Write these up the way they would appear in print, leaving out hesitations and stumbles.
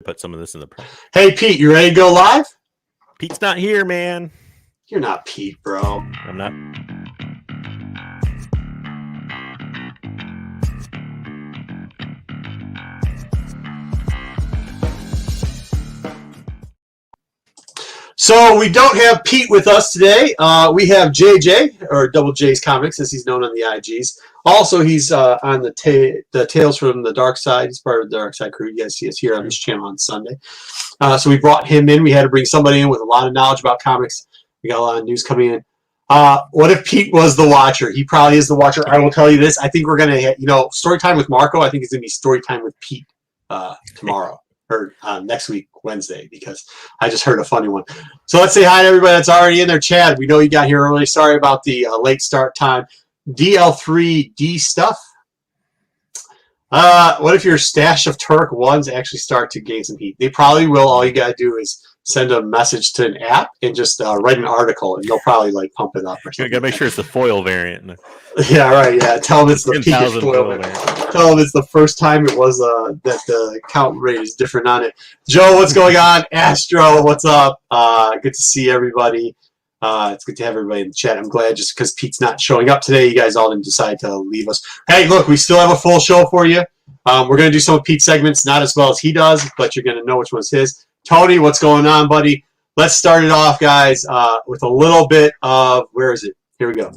Put some of this in the. Hey, Pete, you ready to go live? Pete's not here, man. You're not Pete, bro. I'm not. So we don't have Pete with us today. We have JJ, or Double J's Comics, as he's known on the IGs. Also, he's on the Tales from the Dark Side. He's part of the Dark Side crew. You guys see us here on this channel on Sunday. So we brought him in. We had to bring somebody in with a lot of knowledge about comics. We got a lot of news coming in. What if Pete was the Watcher? He probably is the Watcher. I will tell you this. I think we're going to, story time with Marco. I think it's going to be story time with Pete tomorrow. Or next week, Wednesday, because I just heard a funny one. So let's say hi to everybody that's already in there. Chad, we know you got here early. Sorry about the late start time. DL3D stuff. What if your stash of Turk ones actually start to gain some heat? They probably will. All you got to do is send a message to an app and just write an article, and they'll probably pump it up or something. You got to make sure it's the foil variant. Yeah, right. Yeah, tell them it's the peak foil variant. Tell them it's the first time it was that the count rate is different on it. Joe, what's going on? Astro, what's up? Good to see everybody. It's good to have everybody in the chat. I'm glad just because Pete's not showing up today, you guys all didn't decide to leave us. Hey, look, we still have a full show for you. We're going to do some of Pete's segments, not as well as he does, but you're going to know which one's his. Tony, what's going on, buddy? Let's start it off, guys, with a little bit of, where is it? Here we go.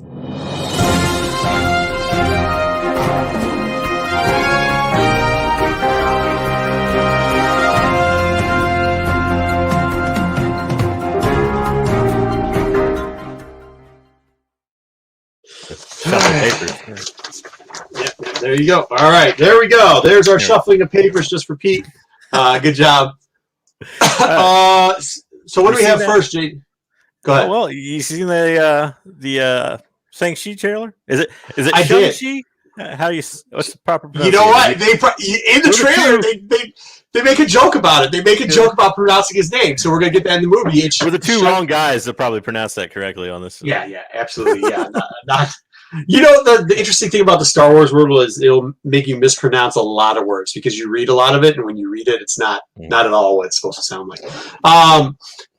Yeah, there you go. All right, there we go. There's our shuffling of papers just for Pete. Good job. So what do we have first, Jade? Go ahead. Well, you seen the Shang-Chi trailer? Is it Shang-Chi? What's the proper pronunciation? You know what? In the trailer they make a joke about it. They make a joke about pronouncing his name. So we're gonna get that in the movie. We're the two wrong guys that probably pronounce that correctly on this. Yeah, absolutely. Yeah, not. You know, the interesting thing about the Star Wars world is it'll make you mispronounce a lot of words because you read a lot of it, and when you read it, it's not at all what it's supposed to sound like.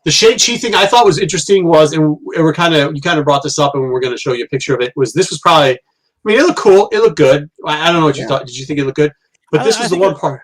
The Shang-Chi thing I thought was interesting was, and you kind of brought this up, and we're going to show you a picture of it. This was probably, it looked cool, it looked good. I don't know what you thought. Did you think it looked good? But this was the one part.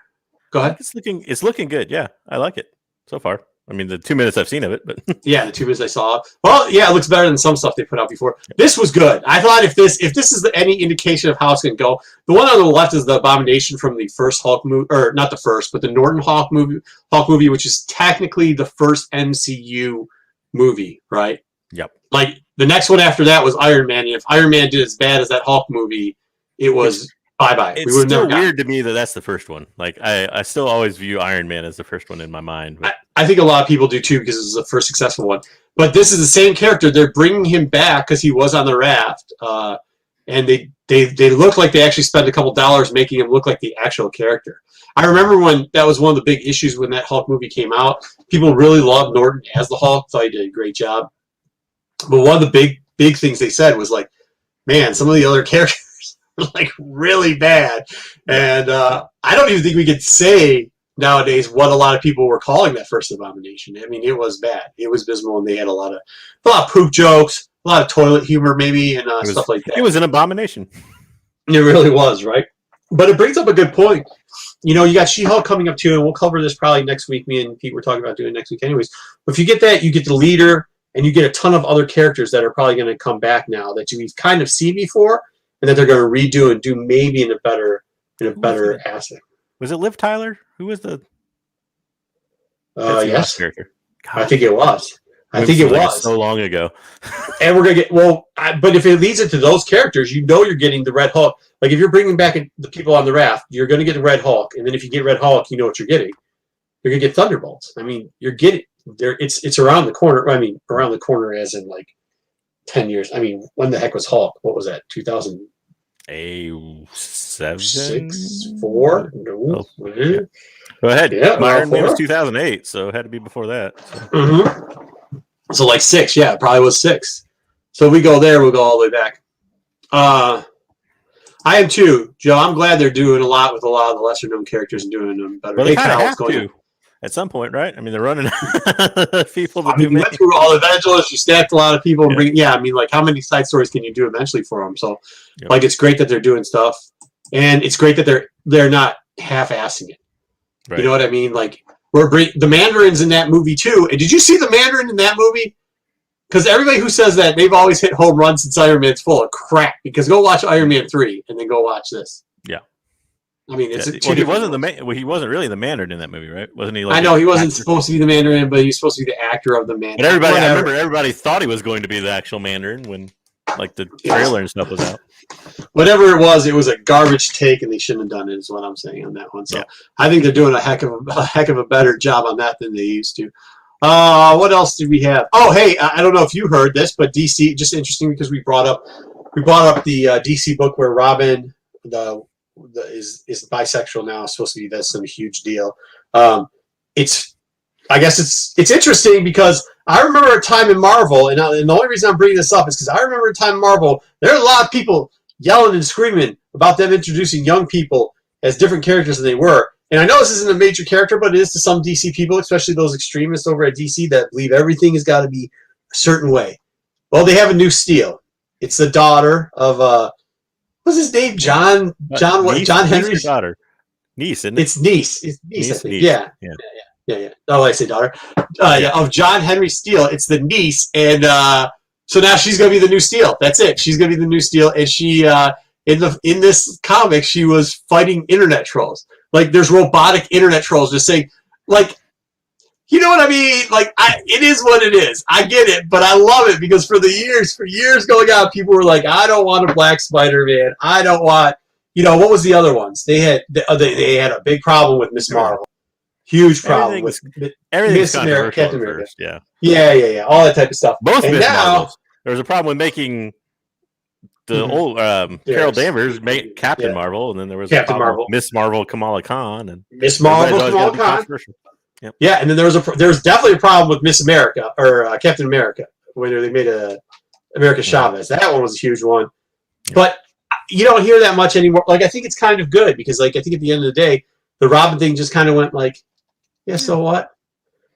Go ahead. It's looking good. Yeah, I like it so far. I mean, the 2 minutes I've seen of it, but yeah, the 2 minutes I saw. Well, yeah, it looks better than some stuff they put out before. This was good. I thought if this is any indication of how it's going to go, the one on the left is the Abomination from the first Hulk movie, or not the first, but the Norton Hulk movie, which is technically the first MCU movie, right? Yep. Like the next one after that was Iron Man, and if Iron Man did as bad as that Hulk movie, it was bye-bye. It's still weird to me that that's the first one. Like I still always view Iron Man as the first one in my mind. But I think a lot of people do too because this is the first successful one. But this is the same character. They're bringing him back because he was on the raft, and they look like they actually spent a couple dollars making him look like the actual character. I remember when that was one of the big issues when that Hulk movie came out. People really loved Norton as the Hulk. Thought he did a great job. But one of the big things they said was like, man, some of the other characters are like really bad, and I don't even think we could say nowadays what a lot of people were calling that first Abomination. I mean, it was bad. It was abysmal, and they had a lot of poop jokes, a lot of toilet humor, maybe, and stuff like that. It was an abomination. It really was, right? But it brings up a good point. You got She-Hulk coming up too, and we'll cover this probably next week. Me and Pete were talking about doing it next week anyways. But if you get that, you get the leader, and you get a ton of other characters that are probably going to come back now that you've kind of seen before, and that they're going to redo and do maybe in a better aspect. Was it Liv Tyler? Who was the? Yes, character. Gosh. I think it was. I think it was so long ago. And we're gonna get but if it leads into those characters, you're getting the Red Hulk. Like if you're bringing back the people on the raft, you're gonna get the Red Hulk, and then if you get Red Hulk, you know what you're getting. You're gonna get Thunderbolts. I mean, you're getting there. It's around the corner. I mean, around the corner as in like 10 years. I mean, when the heck was Hulk? What was that? 2000. A7? 6, 4? No. Oh, yeah. Go ahead. Yeah, Iron Man was 2008, so it had to be before that. So like 6, yeah, it probably was 6. So we go there, we'll go all the way back. I am too, Joe. I'm glad they're doing a lot with a lot of the lesser known characters and doing them better. Well, they kind of have to. at some point, right? I mean, they're running people to you went through all the evangelists, you stacked a lot of people, and I mean, like, how many side stories can you do eventually for them? So, like, it's great that they're doing stuff, and it's great that they're not half-assing it. Right. You know what I mean? Like, the Mandarin's in that movie too. And did you see the Mandarin in that movie? Because everybody who says that, they've always hit home runs since Iron Man's full of crap. Because go watch Iron Man 3 and then go watch this. Yeah. I mean, it's he wasn't really the Mandarin in that movie, right? Wasn't he? Like, I know he wasn't supposed to be the Mandarin, but he was supposed to be the actor of the Mandarin. But I remember everybody thought he was going to be the actual Mandarin when, like, the trailer and stuff was out. Whatever it was a garbage take, and they shouldn't have done it. Is what I'm saying on that one. So I think they're doing a heck of a better job on that than they used to. What else did we have? Oh, hey, I don't know if you heard this, but DC, just interesting because we brought up the DC book where Robin is bisexual now. It's supposed to be that's some huge deal. I guess it's interesting because I remember a time in Marvel, and the only reason I'm bringing this up is because I remember a time in Marvel, there are a lot of people yelling and screaming about them introducing young people as different characters than they were. And I know this isn't a major character, but it is to some DC people, especially those extremists over at DC that believe everything has got to be a certain way. Well, they have a new Steel. It's the daughter of what's his name? John Henry's daughter. Niece, isn't it? It's niece. It's niece, I think. Niece. Yeah. Oh, I say daughter. Of John Henry Steel. It's the niece, and so now she's gonna be the new Steel. That's it. She's gonna be the new Steel, and she in this comic she was fighting internet trolls. Like, there's robotic internet trolls just saying, like, you know what I mean? Like, it is what it is. I get it, but I love it because for years going on, people were like, I don't want a black Spider-Man. I don't want, what was the other ones? They had a big problem with Miss Marvel. Huge problem with Miss America, Captain America. First, yeah. Yeah. All that type of stuff. Both Miss Marvels. There was a problem with making the old Carol Danvers make Captain Marvel, and then there was Captain Marvel, Miss Marvel, Kamala Khan, and Miss Marvel, Kamala Khan. Yep. Yeah, and then there was definitely a problem with Miss America or Captain America when they made America Chavez. That one was a huge one, but you don't hear that much anymore. Like, I think it's kind of good because, like, I think at the end of the day, the Robin thing just kind of went like, yeah, so what?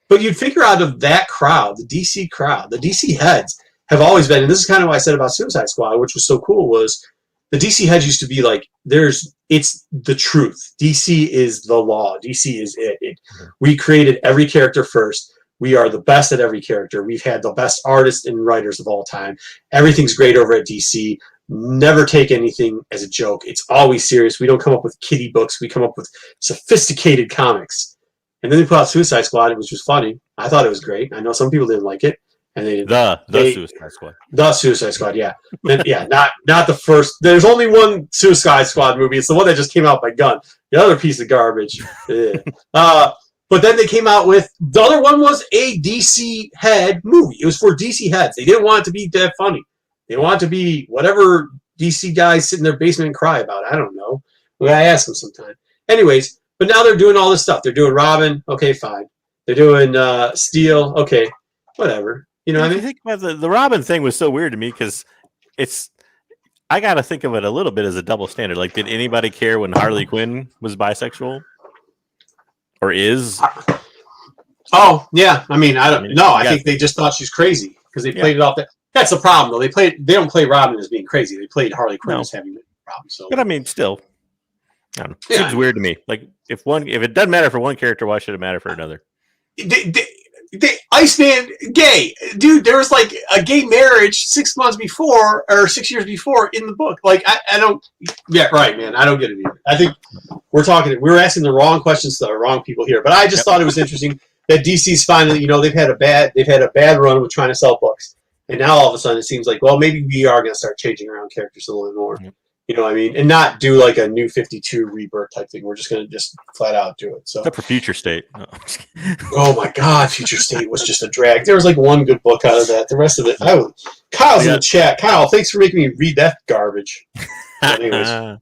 But you'd figure out of that crowd, the DC crowd, the DC heads have always been, and this is kind of what I said about Suicide Squad, which was so cool, was the DC heads used to be like, it's the truth. DC is the law. DC is it. We created every character first. We are the best at every character. We've had the best artists and writers of all time. Everything's great over at DC. Never take anything as a joke. It's always serious. We don't come up with kiddie books. We come up with sophisticated comics. And then they put out Suicide Squad, which was funny. I thought it was great. I know some people didn't like it. And the Suicide Squad. The Suicide Squad, yeah. Not the first. There's only one Suicide Squad movie. It's the one that just came out by Gunn. The other piece of garbage. But then they came out with, the other one was a DC head movie. It was for DC heads. They didn't want it to be that funny. They want it to be whatever DC guys sit in their basement and cry about. I don't know. I ask them sometime. Anyways, but now they're doing all this stuff. They're doing Robin. Okay, fine. They're doing Steel. Okay, whatever. You know what I mean? Think about the Robin thing was so weird to me because I got to think of it a little bit as a double standard. Like, did anybody care when Harley Quinn was bisexual or is? Oh yeah, I mean, I think they just thought she's crazy because they played it off. That's the problem, though. They don't play Robin as being crazy. They played Harley Quinn as having a problem. So, but I mean, still, I don't know. It seems weird to me. Like, if it doesn't matter for one character, why should it matter for another? Iceman gay, dude. There was like a gay marriage 6 months before or 6 years before in the book. Like, I don't. Yeah, right, man. I don't get it either. I think we're asking the wrong questions to the wrong people here. But I just thought it was interesting that DC's finally, they've had a bad run with trying to sell books, and now all of a sudden it seems like, well, maybe we are going to start changing around characters a little bit more. You know what I mean? And not do like a New 52 rebirth type thing. We're just going to just flat out do it. So, except for Future State. No. Oh my God, Future State was just a drag. There was like one good book out of that. The rest of it, Kyle's in the chat. Kyle, thanks for making me read that garbage. Anyways,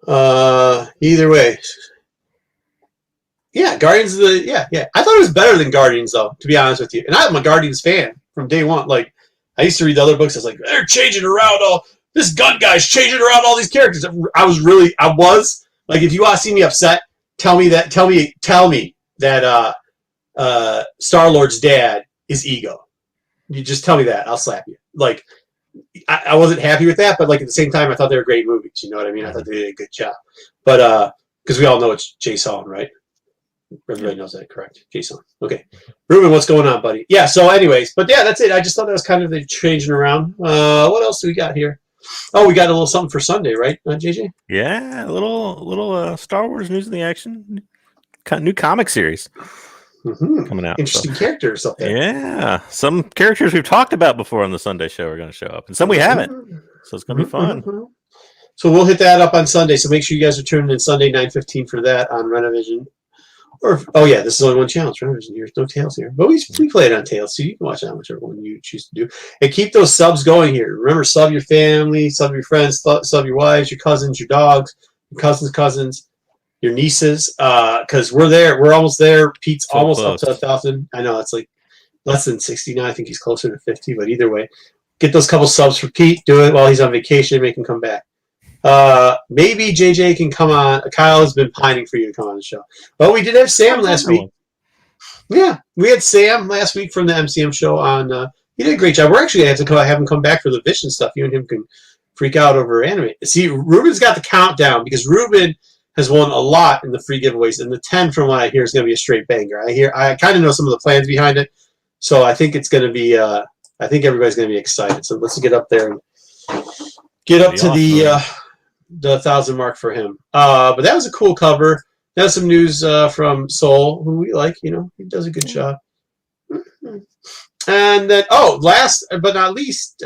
either way, yeah, Guardians of the I thought it was better than Guardians though, to be honest with you. And I'm a Guardians fan from day one. Like, I used to read the other books. I was like, they're changing around all. This gun guy's changing around all these characters. I was like, if you want to see me upset, tell me that Star-Lord's dad is Ego. You just tell me that, I'll slap you. Like, I wasn't happy with that, but like at the same time, I thought they were great movies. You know what I mean? I thought they did a good job. But because we all know it's Jason, right? Everybody knows that, correct? Jason. Okay. Ruben, what's going on, buddy? Yeah, so anyways, but yeah, that's it. I just thought that was kind of the changing around. What else do we got here? Oh, we got a little something for Sunday, right, JJ? Yeah, a little Star Wars news in the action. New comic series coming out. Interesting characters up there. Yeah, some characters we've talked about before on the Sunday show are going to show up, and some we haven't. So it's going to be fun. So we'll hit that up on Sunday. So make sure you guys are tuning in Sunday 9:15 for that on Rennavision. Or this is only one channel. Rennavision. There's no Tails here, but we play it on Tails, so you can watch that whichever one you choose to do. And keep those subs going here. Remember, sub your family, sub your friends, sub your wives, your cousins, your dogs, your cousins, your nieces. Because we're there. We're almost there. Pete's so almost close. Up to 1,000. I know it's like less than 60 now. I think he's closer to 50. But either way, get those couple subs for Pete. Do it while he's on vacation. Make him come back. Maybe JJ can come on. Kyle has been pining for you to come on the show. But we did have Sam last week. Yeah, we had Sam last week from the MCM show on. He did a great job. We're actually going to have him come back for the Vision stuff. You and him can freak out over anime. See, Ruben's got the countdown because Ruben has won a lot in the free giveaways, and the 10 from what I hear is going to be a straight banger. I kind of know some of the plans behind it, so I think it's going to be. I think everybody's going to be excited. So let's get up there and get up to the 1,000 mark for him. But that was a cool cover. That was some news from Soul, who we like. You know, he does a good job. And then, last but not least,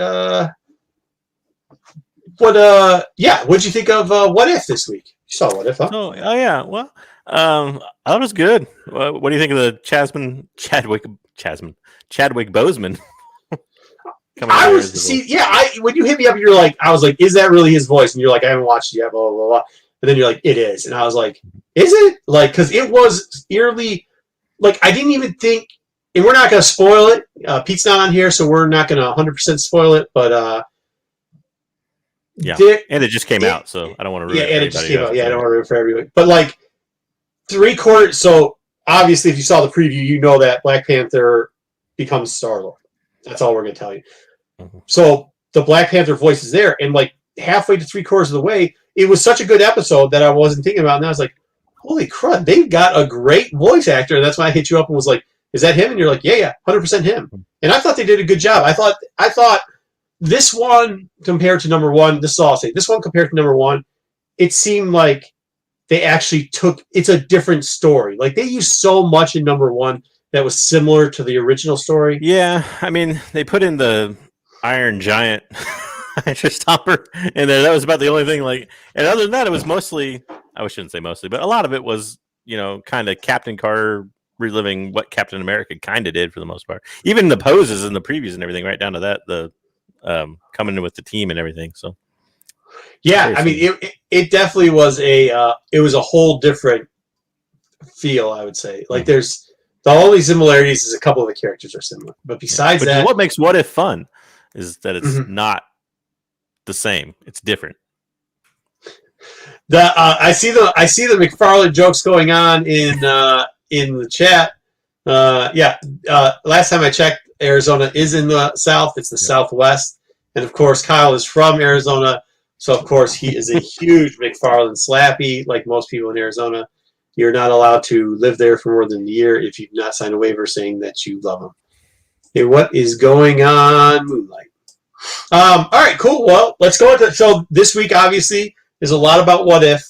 what'd you think of What If this week? You saw What If, huh? Oh yeah. Well, I thought it was good. What do you think of the Chadwick Boseman? When you hit me up, you're like, I was like, is that really his voice? And you're like, I haven't watched it yet, blah, blah, blah. And then you're like, it is. And I was like, is it? Like, because it was eerily, like, I didn't even think, and we're not going to spoil it. Pete's not on here, so we're not going to 100% spoil it, but and it just came out, so I don't want to ruin it. Yeah, and it just came out. Yeah, I don't want to ruin it for everybody. But, like, 3/4, so obviously, if you saw the preview, you know that Black Panther becomes Star-Lord. That's all we're going to tell you. Mm-hmm. So the Black Panther voice is there, and like halfway to 3/4 of the way, it was such a good episode that I wasn't thinking about, and I was like, holy crud, they've got a great voice actor. And that's why I hit you up and was like, is that him? And you're like, yeah, 100% him. And I thought they did a good job. I thought this one compared to number one, this is all I'll say, this one compared to number one, it seemed like they actually it's a different story. Like they used so much in number one that was similar to the original story. Yeah, I mean, they put in the Iron Giant Stomper in there. That was about the only thing. Like, and other than that, it was mostly, I shouldn't say mostly, but a lot of it was, kind of Captain Carter reliving what Captain America kind of did for the most part. Even the poses and the previews and everything, right down to that, the coming in with the team and everything. So, yeah, I mean, it definitely was it was a whole different feel, I would say. Like, there's the only similarities is a couple of the characters are similar, but besides that, what makes What If fun is that it's not the same; it's different. I see the McFarlane jokes going on in the chat. Last time I checked, Arizona is in the south. It's the southwest, and of course, Kyle is from Arizona, so of course he is a huge McFarlane slappy, like most people in Arizona. You're not allowed to live there for more than a year if you've not signed a waiver saying that you love them. Hey, what is going on, Moonlight? All right, cool. Well, let's go into so this week. Obviously, there's a lot about What If.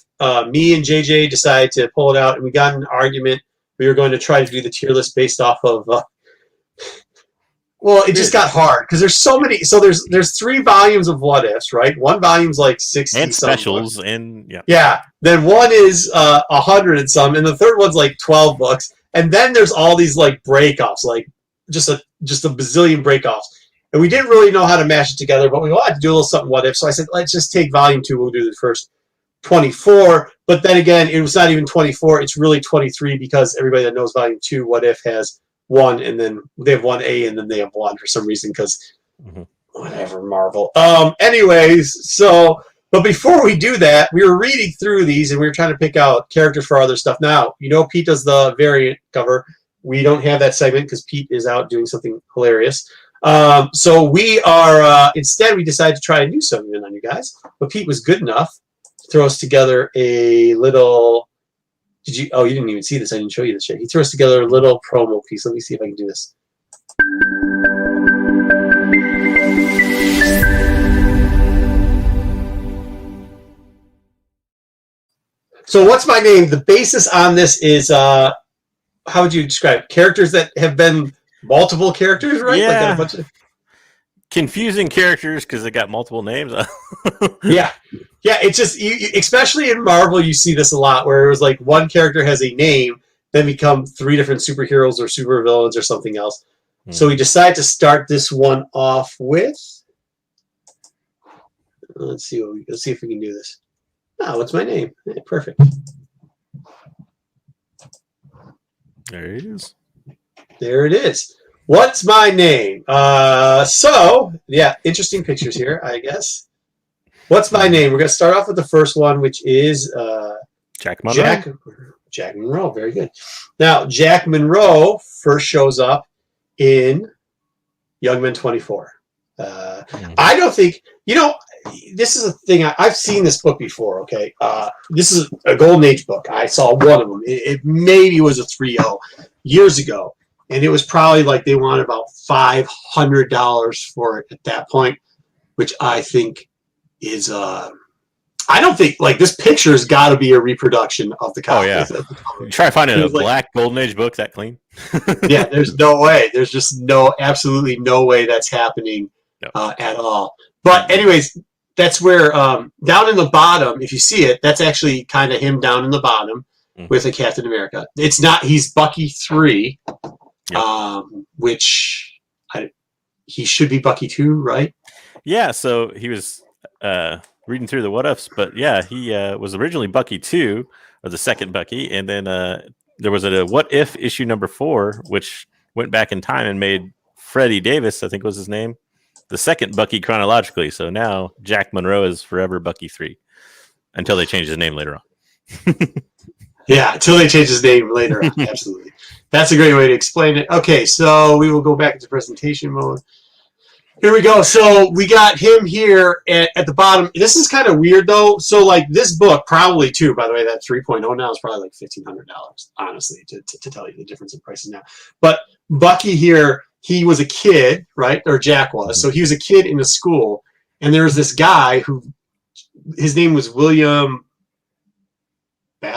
Me and JJ decided to pull it out, and we got in an argument. We were going to try to do the tier list based off of. Well, it just got hard because there's so many. So there's 3 volumes of What Ifs, right? One volume's like 60 and specials, and yeah. Then one is 100 and some, and the third one's like 12 books. And then there's all these like breakoffs, like just a bazillion breakoffs. And we didn't really know how to mash it together, but we wanted to do a little something What If. So I said, let's just take volume 2. We'll do the first 24. But then again, it was not even 24. It's really 23 because everybody that knows volume 2, What If has 1, and then they have 1A, and then they have 1 for some reason because whatever, Marvel. Anyways, so But before we do that, we were reading through these and we were trying to pick out characters for other stuff. Now, Pete does the variant cover. We don't have that segment because Pete is out doing something hilarious. So we are, instead, we decided to try a new segment on you guys. But Pete was good enough to throw us together a little. You didn't even see this. I didn't show you this yet. He threw us together a little promo piece. Let me see if I can do this. So what's my name? The basis on this is, how would you describe it? Characters that have been multiple characters, right? Yeah. Like got a bunch of... Confusing characters because they got multiple names. Yeah. It's just, especially in Marvel, you see this a lot where it was like one character has a name, then become 3 different superheroes or supervillains or something else. So we decided to start this one off with. Let's see if we can do this. What's my name? Yeah, perfect. There it is. There it is. What's my name? Interesting pictures here, I guess. What's my name? We're going to start off with the first one, which is Jack Monroe. Jack Monroe. Very good. Now, Jack Monroe first shows up in Young Men 24. I don't think, this is a thing. I've seen this book before, okay? This is a Golden Age book. I saw one of them. It maybe was a 3.0 years ago. And it was probably like they wanted about $500 for it at that point, which I think is, I don't think, like, this picture has got to be a reproduction of the comic. Oh, yeah. Try finding a black Golden Age book that clean. Yeah, there's no way. There's just absolutely no way that's happening at all. But anyways, that's where, down in the bottom, if you see it, that's actually kind of him down in the bottom with a Captain America. It's not, he's Bucky 3. Which he should be Bucky 2, right? Yeah, so he was reading through the what ifs, but yeah, he was originally Bucky 2, or the second Bucky, and then there was a what if issue number 4, which went back in time and made Freddie Davis, I think was his name, the second Bucky chronologically. So now Jack Monroe is forever Bucky 3 until they change his name later on. Yeah, until they change his name later on. Absolutely. That's a great way to explain it. Okay, so we will go back into presentation mode. Here we go. So we got him here at the bottom. This is kind of weird, though. So, like, this book, probably, too, by the way, that 3.0 now is probably like $1,500, honestly, to tell you the difference in prices now. But Bucky here, he was a kid, right? Or Jack was. So he was a kid in a school. And there was this guy who, his name was William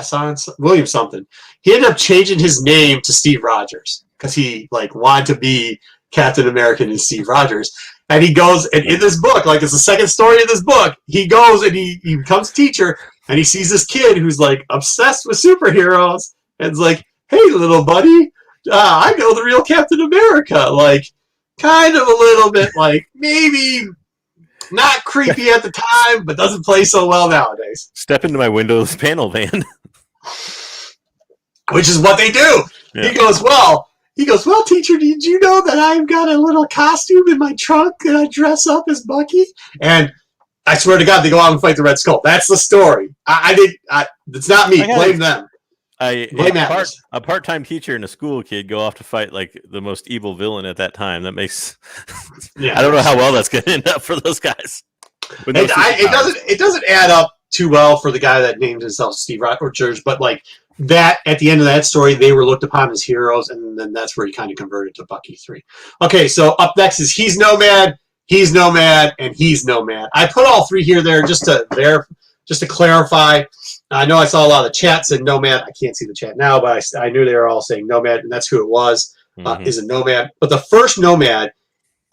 something. He ended up changing his name to Steve Rogers because he wanted to be Captain America and Steve Rogers. And he goes, and in this book, like it's the second story of this book, he goes and he becomes a teacher and he sees this kid who's like obsessed with superheroes and is like, hey, little buddy, I know the real Captain America. Like, kind of a little bit like maybe not creepy at the time, but doesn't play so well nowadays. Step into my Windows panel van. Which is what they do. Yeah. He goes, well, teacher, did you know that I've got a little costume in my trunk and I dress up as Bucky? And I swear to God, they go out and fight the Red Skull. That's the story. It's not me. Blame them. A part-time teacher and a school kid go off to fight like the most evil villain at that time. That makes I don't know how well that's going to end up for those guys. It doesn't add up too well for the guy that named himself Steve Rogers, but like that at the end of that story, they were looked upon as heroes, and then that's where he kind of converted to Bucky 3. Okay, so up next is he's Nomad, and he's Nomad. I put all 3 here there just to clarify. I know I saw a lot of the chat said Nomad. I can't see the chat now, but I knew they were all saying Nomad, and that's who it was, is a Nomad. But the first Nomad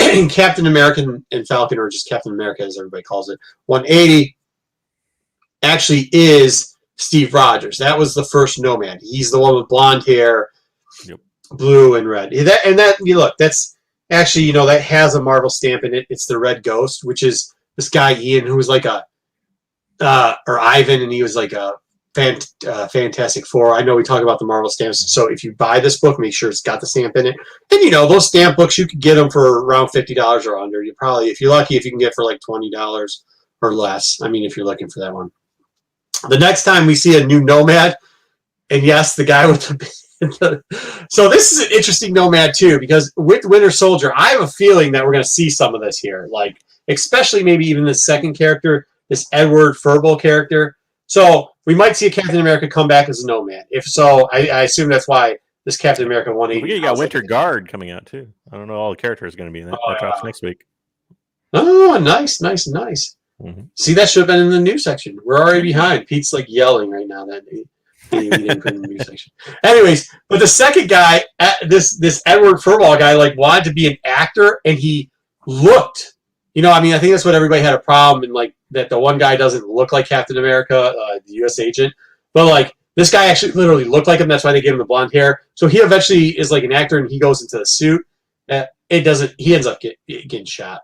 in Captain America and Falcon, or just Captain America as everybody calls it, 180, actually is Steve Rogers. That was the first Nomad. He's the one with blonde hair, blue and red. That's actually, that has a Marvel stamp in it. It's the Red Ghost, which is this guy, Ian, who was like or Ivan, and he was like a Fantastic Four. I know we talk about the Marvel stamps, so if you buy this book, make sure it's got the stamp in it. And those stamp books, you could get them for around $50 or under. You probably, if you're lucky, if you can get for like $20 or less. I mean, if you're looking for that one. The next time we see a new Nomad, and yes, the guy with the so this is an interesting Nomad too, because with Winter Soldier, I have a feeling that we're going to see some of this here, like especially maybe even the second character, this Edward Furble character. So we might see a Captain America come back as a Nomad. If so, I assume that's why this Captain America 180. You got Winter Guard coming out too. I don't know all the characters are going to be in that. That drops next week. Oh, nice. Mm-hmm. See, that should have been in the news section. We're already behind. Pete's like yelling right now that he didn't put in the news section. Anyways, but the second guy, this Edward Furlong guy, like wanted to be an actor, and he looked. I mean, I think that's what everybody had a problem, and like that the one guy doesn't look like Captain America, the U.S. agent, but like this guy actually literally looked like him. That's why they gave him the blonde hair. So he eventually is like an actor, and he goes into the suit. It doesn't. He ends up getting shot.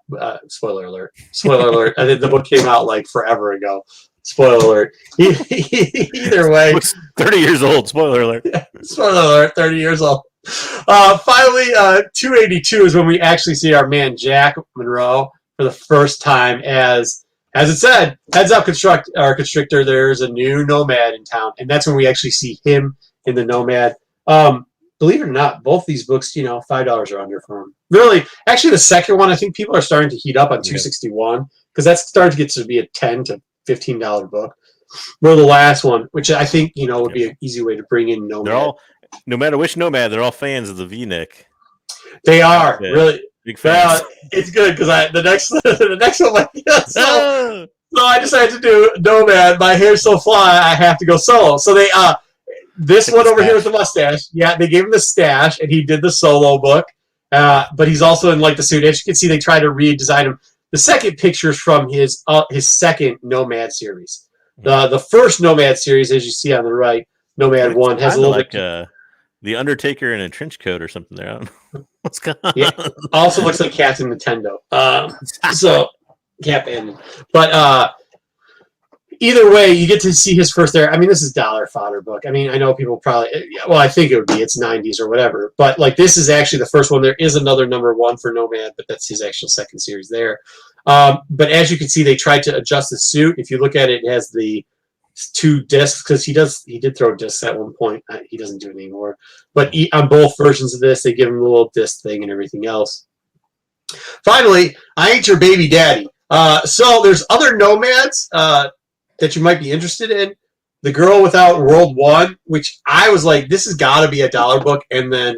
Spoiler alert! Spoiler alert! I think the book came out like forever ago. Spoiler alert! Either way, 30 years old. Spoiler alert! Yeah, spoiler alert! 30 years old. Finally, 282 is when we actually see our man Jack Monroe for the first time as it said, heads up, Constrictor. There's a new Nomad in town, and that's when we actually see him in the Nomad. Believe it or not, both these books, $5 or under for them. Really, actually, the second one, I think people are starting to heat up on 261 because that's starting to get to be a $10 to $15 book. Where the last one, which I think would be an easy way to bring in Nomad. They're all, no matter which Nomad, they're all fans of the V-neck. They are really big fans. It's good because the next one, so I decided to do Nomad. My hair's so fly, I have to go solo. So they this one over here with the mustache. Yeah, they gave him the stash, and he did the solo book. But he's also in like the suit. As you can see, they try to redesign him. The second picture is from his second Nomad series. The first Nomad series, as you see on the right, Nomad 1 has a little like the Undertaker in a trench coat or something there. I don't know what's going on. Yeah, also looks like Captain Nintendo. So Cap and but either way, you get to see his first there. I mean, this is dollar fodder book. I mean, I know people probably, well, I think it would be, it's 90s or whatever. But, like, this is actually the first one. There is another number 1 for Nomad, but that's his actual second series there. But as you can see, they tried to adjust the suit. If you look at it, it has the 2 discs, because he did throw discs at one point. He doesn't do it anymore. But on both versions of this, they give him a little disc thing and everything else. Finally, I Ain't Your Baby Daddy. So there's other Nomads that you might be interested in. The Girl Without World 1, which I was like, this has got to be a dollar book. And then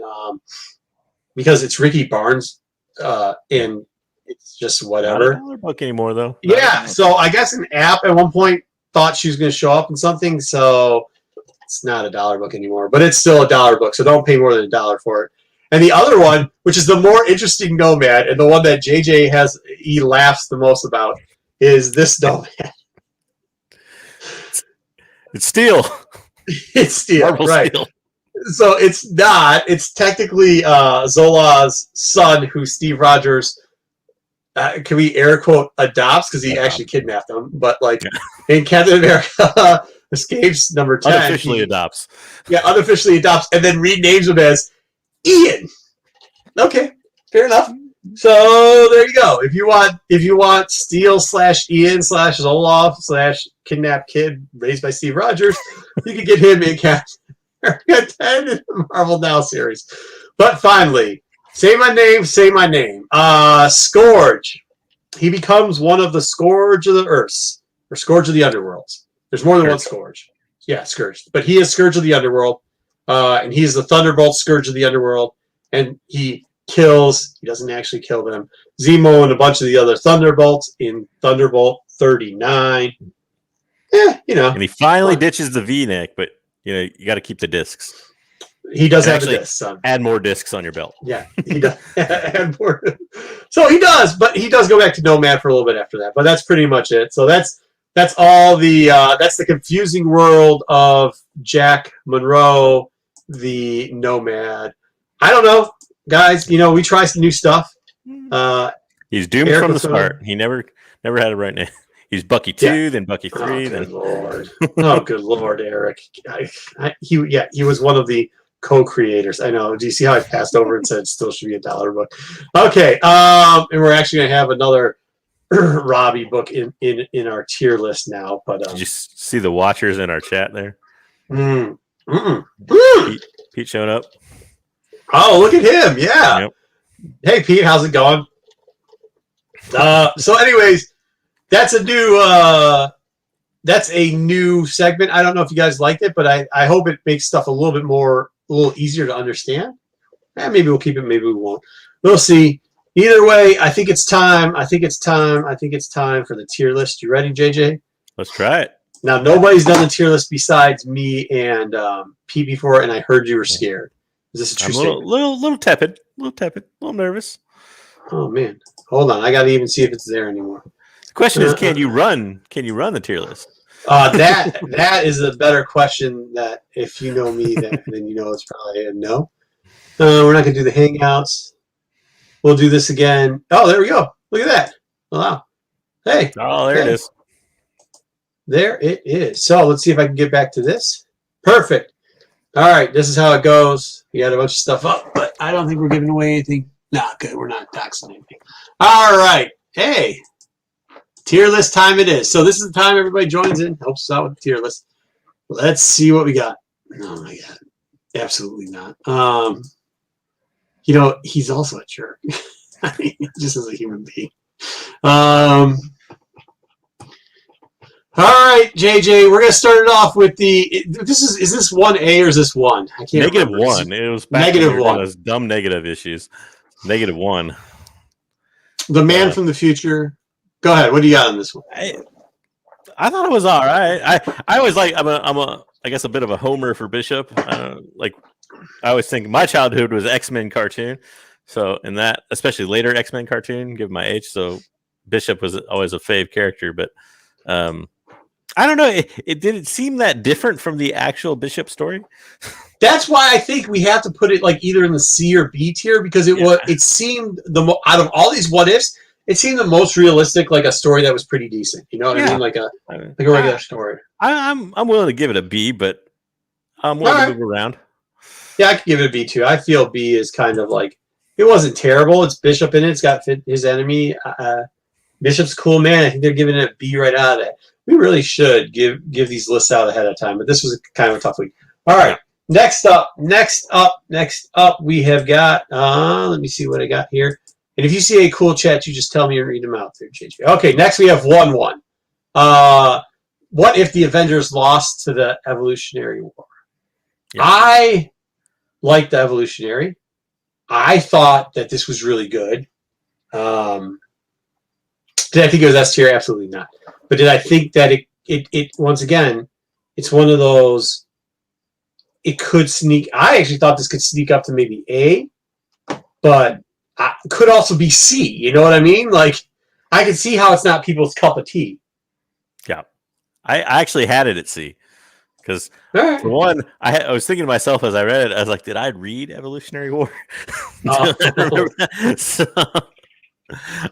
because it's Ricky Barnes and it's just whatever. Not a dollar book anymore, though. Yeah, so I guess an app at one point thought she was going to show up in something, so it's not a dollar book anymore. But it's still a dollar book, so don't pay more than $1 for it. And the other one, which is the more interesting Nomad, and the one that JJ he laughs the most about, is this Nomad. It's Steel. It's Steel, Marvel right? Steel. So it's not. It's technically Zola's son, who Steve Rogers, can we air quote, adopts, because he actually kidnapped him. But like in Captain America Escapes number 10, unofficially adopts. Yeah, unofficially adopts, and then renames him as Ian. Okay, fair enough. So there you go. If you want Steel / Ian / Zoloff / kidnapped kid raised by Steve Rogers, you can get him in Captain America 10 in the Marvel Now series. But finally, say my name. Scourge. He becomes one of the Scourge of the Earths, or Scourge of the Underworlds. There's more than one Scourge. Yeah, Scourge. But he is Scourge of the Underworld, and he's the Thunderbolt Scourge of the Underworld, and he doesn't actually kill them, Zemo and a bunch of the other Thunderbolts in Thunderbolt 39. And he finally ditches the V-neck, but you got to keep the discs. He does have the discs. Add more discs on your belt. Yeah, he does. Add more. So he does, but he does go back to Nomad for a little bit after that. But that's pretty much it. So that's all the that's the confusing world of Jack Monroe, the Nomad. I don't know. Guys, we try some new stuff. He's doomed from the start. He never had a right name. He's Bucky 2, then Bucky 3. Good Lord. Oh, good Lord, Eric. He was one of the co-creators. I know. Do you see how I passed over and said it still should be a dollar book? Okay. And we're actually going to have another Robbie book in our tier list now. But Did you see the watchers in our chat there? Pete showing up. Oh, look at him! Yeah. Yep. Hey, Pete, how's it going? So, anyways, that's a new segment. I don't know if you guys liked it, but I hope it makes stuff a little easier to understand. Maybe we'll keep it. Maybe we won't. We'll see. Either way, I think it's time. I think it's time for the tier list. You ready, JJ? Let's try it. Now, nobody's done the tier list besides me and Pete before, and I heard you were scared. Is this a true statement? Little tepid, a little nervous. Oh man, hold on. I got to even see if it's there anymore. The question is, can you run the tier list? That is a better question. That if you know me, then you know it's probably a no. We're not gonna do the hangouts. We'll do this again. Oh, there we go. Look at that. Wow. Hey. Oh, there it is. There it is. So let's see if I can get back to this. Perfect. All right. This is how it goes. We got a bunch of stuff up, but I don't think we're giving away anything. Nah, good. We're not doxing anything. All right. Hey. Tier list time it is. So this is the time everybody joins in. Helps us out with the tier list. Let's see what we got. Oh my God. Absolutely not. He's also a jerk. I mean, just as a human being. All right, JJ, we're gonna start it off with is this 1A or is this 1? I can't remember. -1. It was back -1. Those dumb negative issues. -1. The man from the future. Go ahead. What do you got on this one? I thought it was all right. I always I guess a bit of a homer for Bishop. I always think my childhood was X-Men cartoon. So in that, especially later X-Men cartoon, given my age, so Bishop was always a fave character. But I don't know. It didn't seem that different from the actual Bishop story. That's why I think we have to put it like either in the C or B tier because it seemed out of all these what ifs, it seemed the most realistic, like a story that was pretty decent. You know what I mean? Like a regular story. I'm willing to give it a B, but I'm willing to move around. Yeah, I could give it a B too. I feel B is kind of like it wasn't terrible. It's Bishop in it. It's got his enemy. Bishop's a cool man. I think they're giving it a B right out of it. We really should give these lists out ahead of time, but this was kind of a tough week. All right, next up, we have got. Let me see what I got here. And if you see a cool chat, you just tell me and read them out there, JJ. Okay, next we have 1-1. What if the Avengers lost to the Evolutionary War? Yeah. I like the Evolutionary. I thought that this was really good. Did I think it was S tier? Absolutely not. But did I think that it once again, it's one of those, it could sneak. I actually thought this could sneak up to maybe A, but could also be C. You know what I mean? Like, I can see how it's not people's cup of tea. Yeah. I actually had it at C. Because for one, I was thinking to myself as I read it, I was like, "Did I read Evolutionary War?" So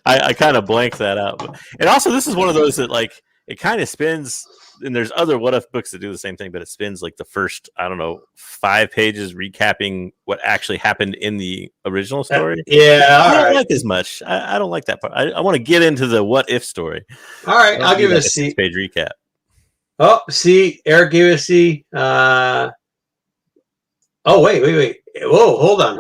I kind of blanked that out. And also, this is one of those that like it kind of spins. And there's other what if books that do the same thing, but it spins like the first 5 pages recapping what actually happened in the original story. I don't like as much. I don't like that part. I want to get into the what if story. All right, I'll give it a C. 6-page recap. Oh, C. Eric gave it a C. Oh, wait. Whoa, hold on.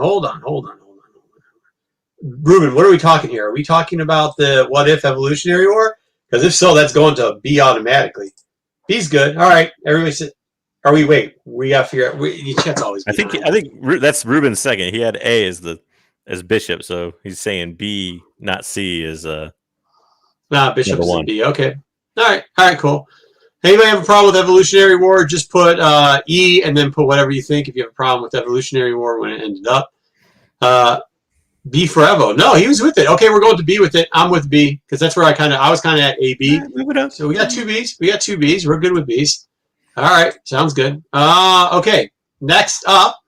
Ruben, what are we talking here? Are we talking about the what if Evolutionary War? Because if so, that's going to B automatically. B's good. All right, everybody sit. Are we? Wait, we got to figure out. The chat's always. I think that's Ruben's second. He had A as Bishop, so he's saying B, not C, is Bishop's in B. Okay. All right, cool. Anybody have a problem with Evolutionary War? Just put E and then put whatever you think if you have a problem with Evolutionary War when it ended up. B for Evo. No, he was with it. Okay, we're going to B with it. I'm with B because that's where I was kind of at A, B. Move it up. So we got 2 Bs. We're good with Bs. All right, sounds good. Okay, next up.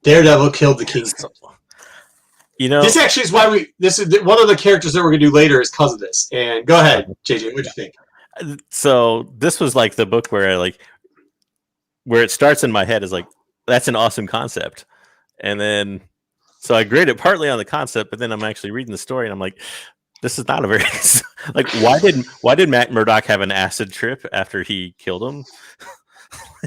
Daredevil killed the King. This actually is why this is one of the characters that we're going to do later is because of this. And go ahead, JJ. What'd you think? So this was like the book where where it starts in my head is like, that's an awesome concept. And then So I grade it partly on the concept, but then I'm actually reading the story, and I'm like, this is not a very like. Why did Matt Murdock have an acid trip after he killed him?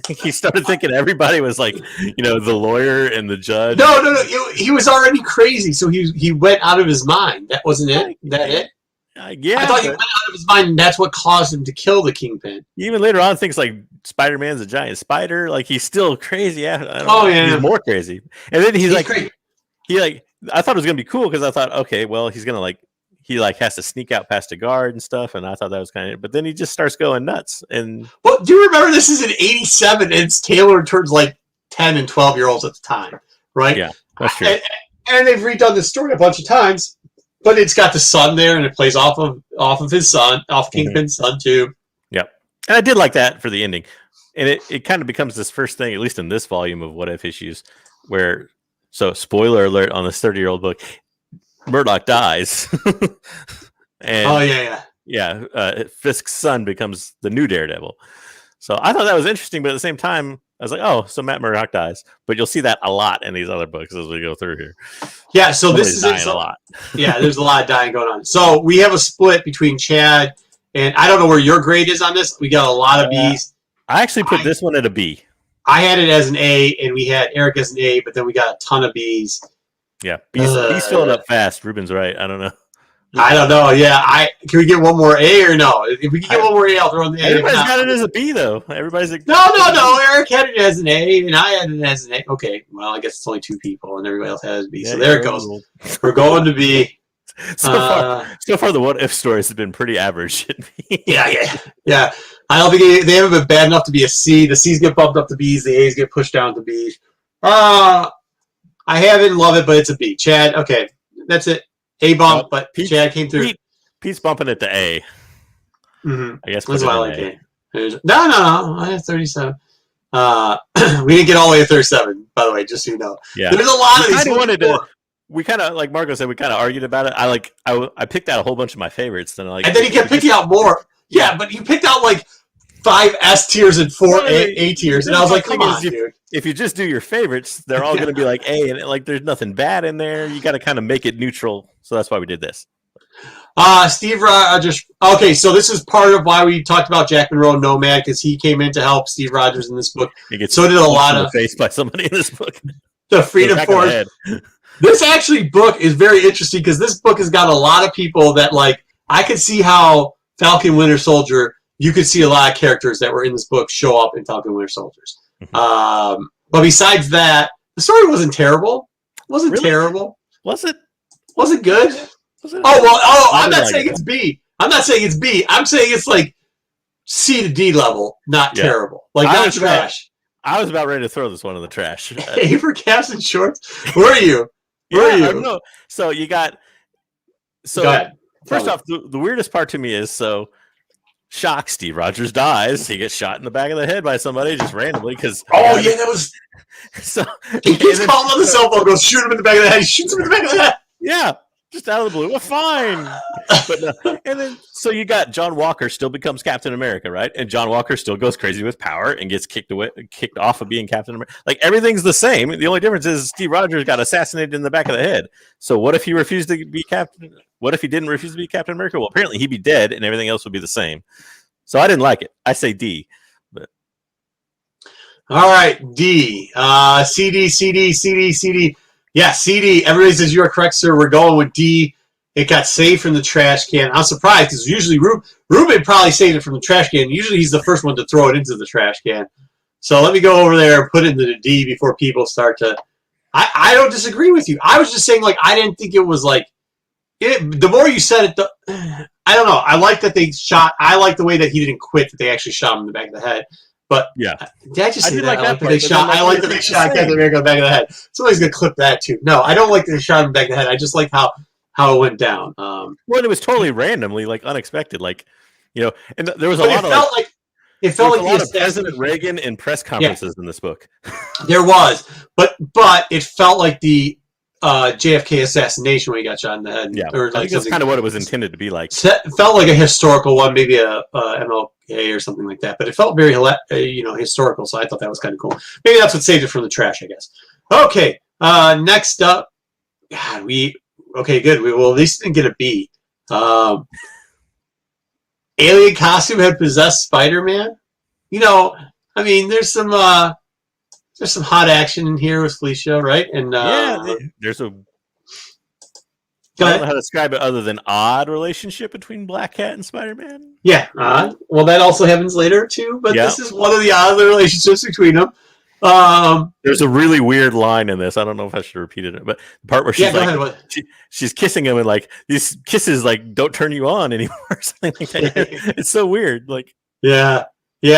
He started thinking everybody was like, the lawyer and the judge. No. He was already crazy, so he went out of his mind. That wasn't it. That it. Yeah, I thought he went out of his mind, and that's what caused him to kill the Kingpin. Even later on, thinks like Spider-Man's a giant spider. Like he's still crazy. He's more crazy. And then he's like, crazy. I thought it was gonna be cool because I thought, okay, well, he's gonna he has to sneak out past a guard and stuff, and I thought that was kind of. But then he just starts going nuts. And well, do you remember this is in '87? And it's tailored towards like 10 and 12-year-olds at the time, right? Yeah, that's true. And they've redone this story a bunch of times, but it's got the son there, and it plays off of his son, off Kingpin's son too. Yep, and I did like that for the ending, and it kind of becomes this first thing, at least in this volume of What If issues, where spoiler alert on this 30-year-old book. Murdoch dies. And Fisk's son becomes the new Daredevil. So I thought that was interesting, but at the same time, I was like, oh, so Matt Murdock dies. But you'll see that a lot in these other books as we go through here. Yeah, so Somebody's this is dying a lot. Yeah, there's a lot of dying going on. So we have a split between Chad and I don't know where your grade is on this. We got a lot of B's. I actually put this one at a B. I had it as an A, and we had Eric as an A, but then we got a ton of B's. Yeah, B's filling up fast. Ruben's right. I don't know. I don't know. Yeah, can we get one more A or no? If we can get one more A, I'll throw in the A. Everybody's got it as a B though. Everybody's like, no. Eric had it as an A, and I had it as an A. Okay, well, I guess it's only 2 people, and everybody else has B. So there it goes. We're going to B. So far, the What If stories have been pretty average. Yeah. I don't think they haven't been bad enough to be a C. The C's get bumped up to B's. The A's get pushed down to B's. I haven't loved it, but it's a B. Chad, okay, that's it. A bump, but Chad came through. Pete's bumping it to A. Mm-hmm. I guess that's why I like A. No. I have 37. We didn't get all the way to 37, by the way, just so you know. Yeah. There's a lot of these. We kind of, like Marco said, we kind of argued about it. I picked out a whole bunch of my favorites. And then he kept picking out more. Yeah, but you picked out like 5 S tiers and 4 A tiers, and I was like, come on, dude. If you just do your favorites, they're all going to be like A, and there's nothing bad in there. You got to kind of make it neutral, so that's why we did this. Steve Rogers. Okay, so this is part of why we talked about Jack Monroe Nomad, because he came in to help Steve Rogers in this book. So did a lot of face by somebody in this book. The Freedom Force. This book is very interesting because this book has got a lot of people that I could see how Falcon Winter Soldier. You could see a lot of characters that were in this book show up in Falcon Winter Soldiers. But besides that, the story wasn't terrible. It wasn't terrible. Was it? Was it good? I'm not saying it's B. I'm not saying it's B. I'm saying it's like C to D level, not terrible. Not trash. I was about ready to throw this one in the trash. A for caps and shorts? Where are you? Where are you? No. So you got... So go ahead. First off, the weirdest part to me is, shock, Steve Rogers dies. He gets shot in the back of the head by somebody just randomly because. Oh yeah, that was. So he keeps calling on the cell phone. Goes shoot him in the back of the head. He shoots him in the back of the head. Yeah, just out of the blue. Well, fine. But no. And then you got John Walker still becomes Captain America, right? And John Walker still goes crazy with power and gets kicked off of being Captain America. Everything's the same. The only difference is Steve Rogers got assassinated in the back of the head. So what if he refused to be Captain? What if he didn't refuse to be Captain America? Well, apparently he'd be dead, and everything else would be the same. So I didn't like it. I say D. But all right, D. CD. Yeah, CD. Everybody says you are correct, sir. We're going with D. It got saved from the trash can. I'm surprised because usually Ruben probably saved it from the trash can. Usually he's the first one to throw it into the trash can. So let me go over there and put it into the D before people start to. I don't disagree with you. I was just saying I didn't think it was the more you said it, I don't know. I like that they shot. I like the way that he didn't quit. That they actually shot him in the back of the head. But yeah, did I just say that? I like that they shot Captain America in the back of the head. Somebody's gonna clip that too. No, I don't like that they shot him in the back of the head. I just like how it went down. Well, it was totally randomly, unexpected. And there was a lot of it felt like a lot of President Reagan in press conferences in this book. There was, but it felt like the JFK assassination when he got shot in the head. Yeah, I think that's kind of what it was intended to be like. It felt like a historical one, maybe a MLK or something like that. But it felt very historical, so I thought that was kind of cool. Maybe that's what saved it from the trash, I guess. Okay, next up, God, okay, good. We at least didn't get a B. Alien costume had possessed Spider-Man. You know, I mean, there's some hot action in here with Felicia, right? And there's a. Go I ahead. don't know how to describe it other than odd relationship between Black Cat and Spider-Man. Yeah, well, that also happens later too, but this is one of the odd relationships between them. There's a really weird line in this. I don't know if I should repeat it, but the part where she's she's kissing him and like these kisses like don't turn you on anymore. Or something like that. It's so weird. Like yeah. So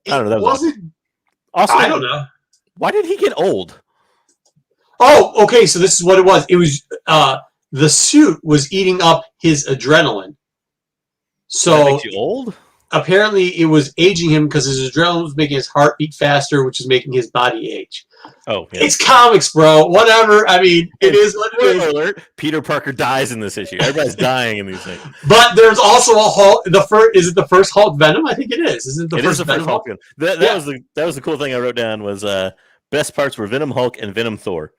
I don't know. That wasn't. Also, I don't know. Why did he get old? Oh, okay. So this is what it was. It was the suit was eating up his adrenaline. So that makes you old. Apparently, it was aging him because his adrenaline was making his heart beat faster, which is making his body age. Oh, yeah. It's comics, bro. Whatever. I mean, it is what it is. Alert! Peter Parker dies in this issue. Everybody's dying in these things. But there's also a Hulk. Is it the first Hulk Venom? I think it is. Isn't it the first Venom Hulk? That was the cool thing I wrote down. Was best parts were Venom Hulk and Venom Thor.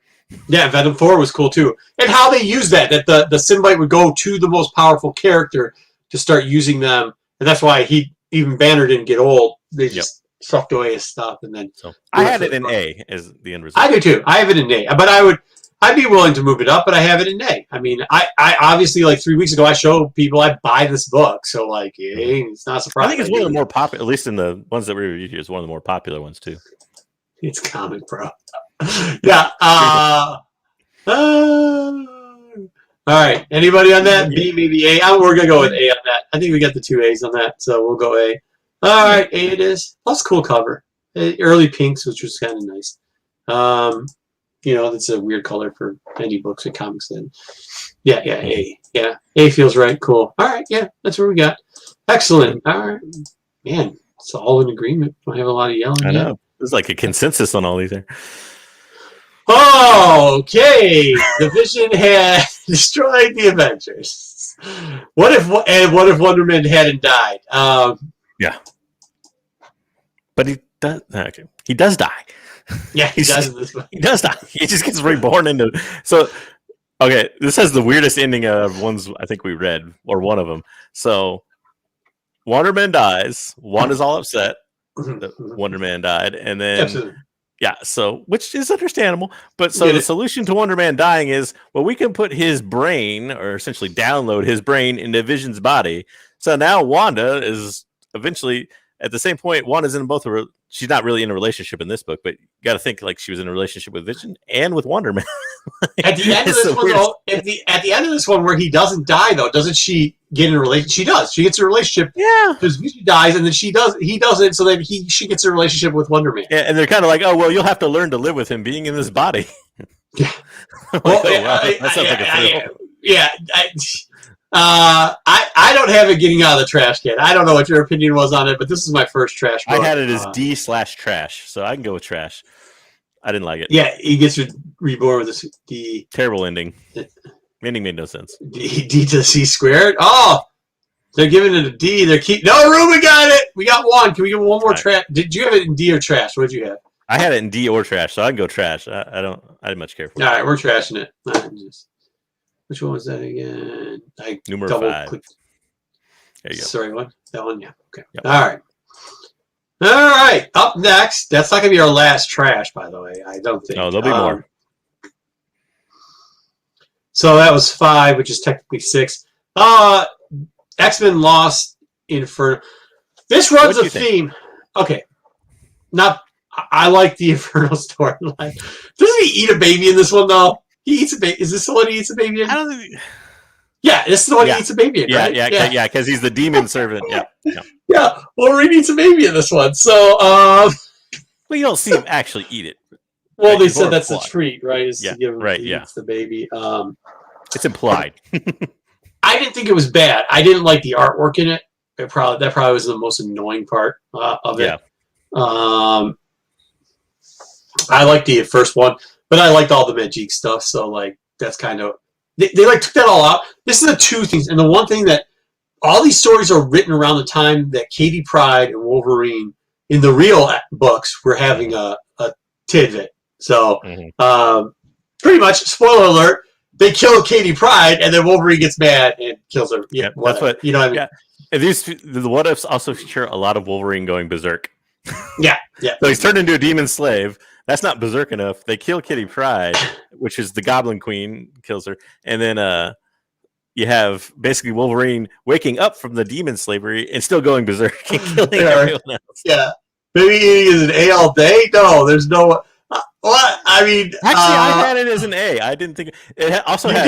Yeah, Venom Thor was cool too, and how they used that the symbiote would go to the most powerful character to start using them, and that's why even Banner didn't get old. They just sucked away his stuff, and then I had it in A as the end result. I do too. I have it in A, but I'd be willing to move it up, but I have it in A. I mean, I obviously like 3 weeks ago I showed people I buy this book, so like it's not surprising. I think it's one of the more popular, at least in the ones that we reviewed here, it's one of the more popular ones too. It's comic, bro. Yeah. All right. Anybody on that? B, maybe A. We're gonna go with A on that. I think we got the 2 A's on that, so we'll go A. All right, A it is. Plus, cool cover. Early pinks, which was kind of nice. That's a weird color for any books or comics. Then, yeah, A. Yeah, A feels right. Cool. All right, yeah, that's what we got. Excellent. All right, man, it's all in agreement. I have a lot of yelling. I know. There's like a consensus on all these here. Okay, the Vision had destroyed the Avengers. What if Wonder Man hadn't died? Yeah, but he does. Okay. He does die. Yeah, he does in this one. He does die. He just gets reborn into. So, okay, this has the weirdest ending of ones I think we read, or one of them. So, Wonder Man dies. Wanda's all upset that Wonder Man died, and then. Absolutely. Yeah, so which is understandable, but so the solution to Wonder Man dying is, well, we can put his brain, or essentially download his brain into Vision's body. So now Wanda is eventually at the same point. Wanda's in both. She's not really in a relationship in this book, but you got to think like she was in a relationship with Vision and with Wonder Man. At the end of this one, though, at the end of this one where he doesn't die, though, doesn't she get in a relationship? She does. She gets a relationship. Yeah, because Vision dies, and then he doesn't. So then she gets a relationship with Wonder Man. Yeah, and they're kind of like, oh well, you'll have to learn to live with him being in this body. Yeah. I don't have it getting out of the trash can. I don't know what your opinion was on it, but this is my first trash book. I had it as D/trash, so I can go with trash. I didn't like it. Yeah, he gets reborn with this D. Terrible ending. Ending made no sense. D to C squared. Oh, they're giving it a D. No, Ruben got it. We got one. Can we get one more trash? Did you have it in D or trash? What did you have? I had it in D or trash, so I can go trash. I didn't much care for it. All right, we're trashing it. Which one was that again? Number 5. There you go. Sorry, what? That one? Yeah. Okay. Yep. All right. Up next. That's not going to be our last trash, by the way. I don't think. No, there'll be more. So that was 5, which is technically 6. X-Men Lost Inferno. This runs a theme. Okay. I like the Inferno storyline. Doesn't he eat a baby in this one, though? He eats a baby. Is this the one he eats a baby in? I don't think. Yeah, this is the one he eats a baby in, right? Yeah, because he's the demon servant. Yeah, Wolverine eats a baby in this one. So, well, you don't see him actually eat it. Well, they said that's the treat, right? Is yeah, to give him eats the baby. It's implied. I didn't think it was bad. I didn't like the artwork in it. That probably was the most annoying part of it. Yeah. I liked the first one, but I liked all the magic stuff. So like that's kind of they like took that all out. This is the 2 things, and the one thing that all these stories are written around the time that Katie Pryde and Wolverine in the real books were having a tidbit. So, Mhm. pretty much, spoiler alert, they kill Katie Pryde, and then Wolverine gets mad and kills her. Yeah, Yep, that's whatever. what. You know what I mean? Yeah, and the what ifs also feature a lot of Wolverine going berserk. Yeah. So he's turned into a demon slave. That's not berserk enough. They kill Kitty Pryde, which is the Goblin Queen, kills her, and then you have basically Wolverine waking up from the demon slavery and still going berserk and killing everyone else. Yeah. Maybe eating is an A all day? No, there's no. What? I mean, actually, I had it as an A. I didn't think it also had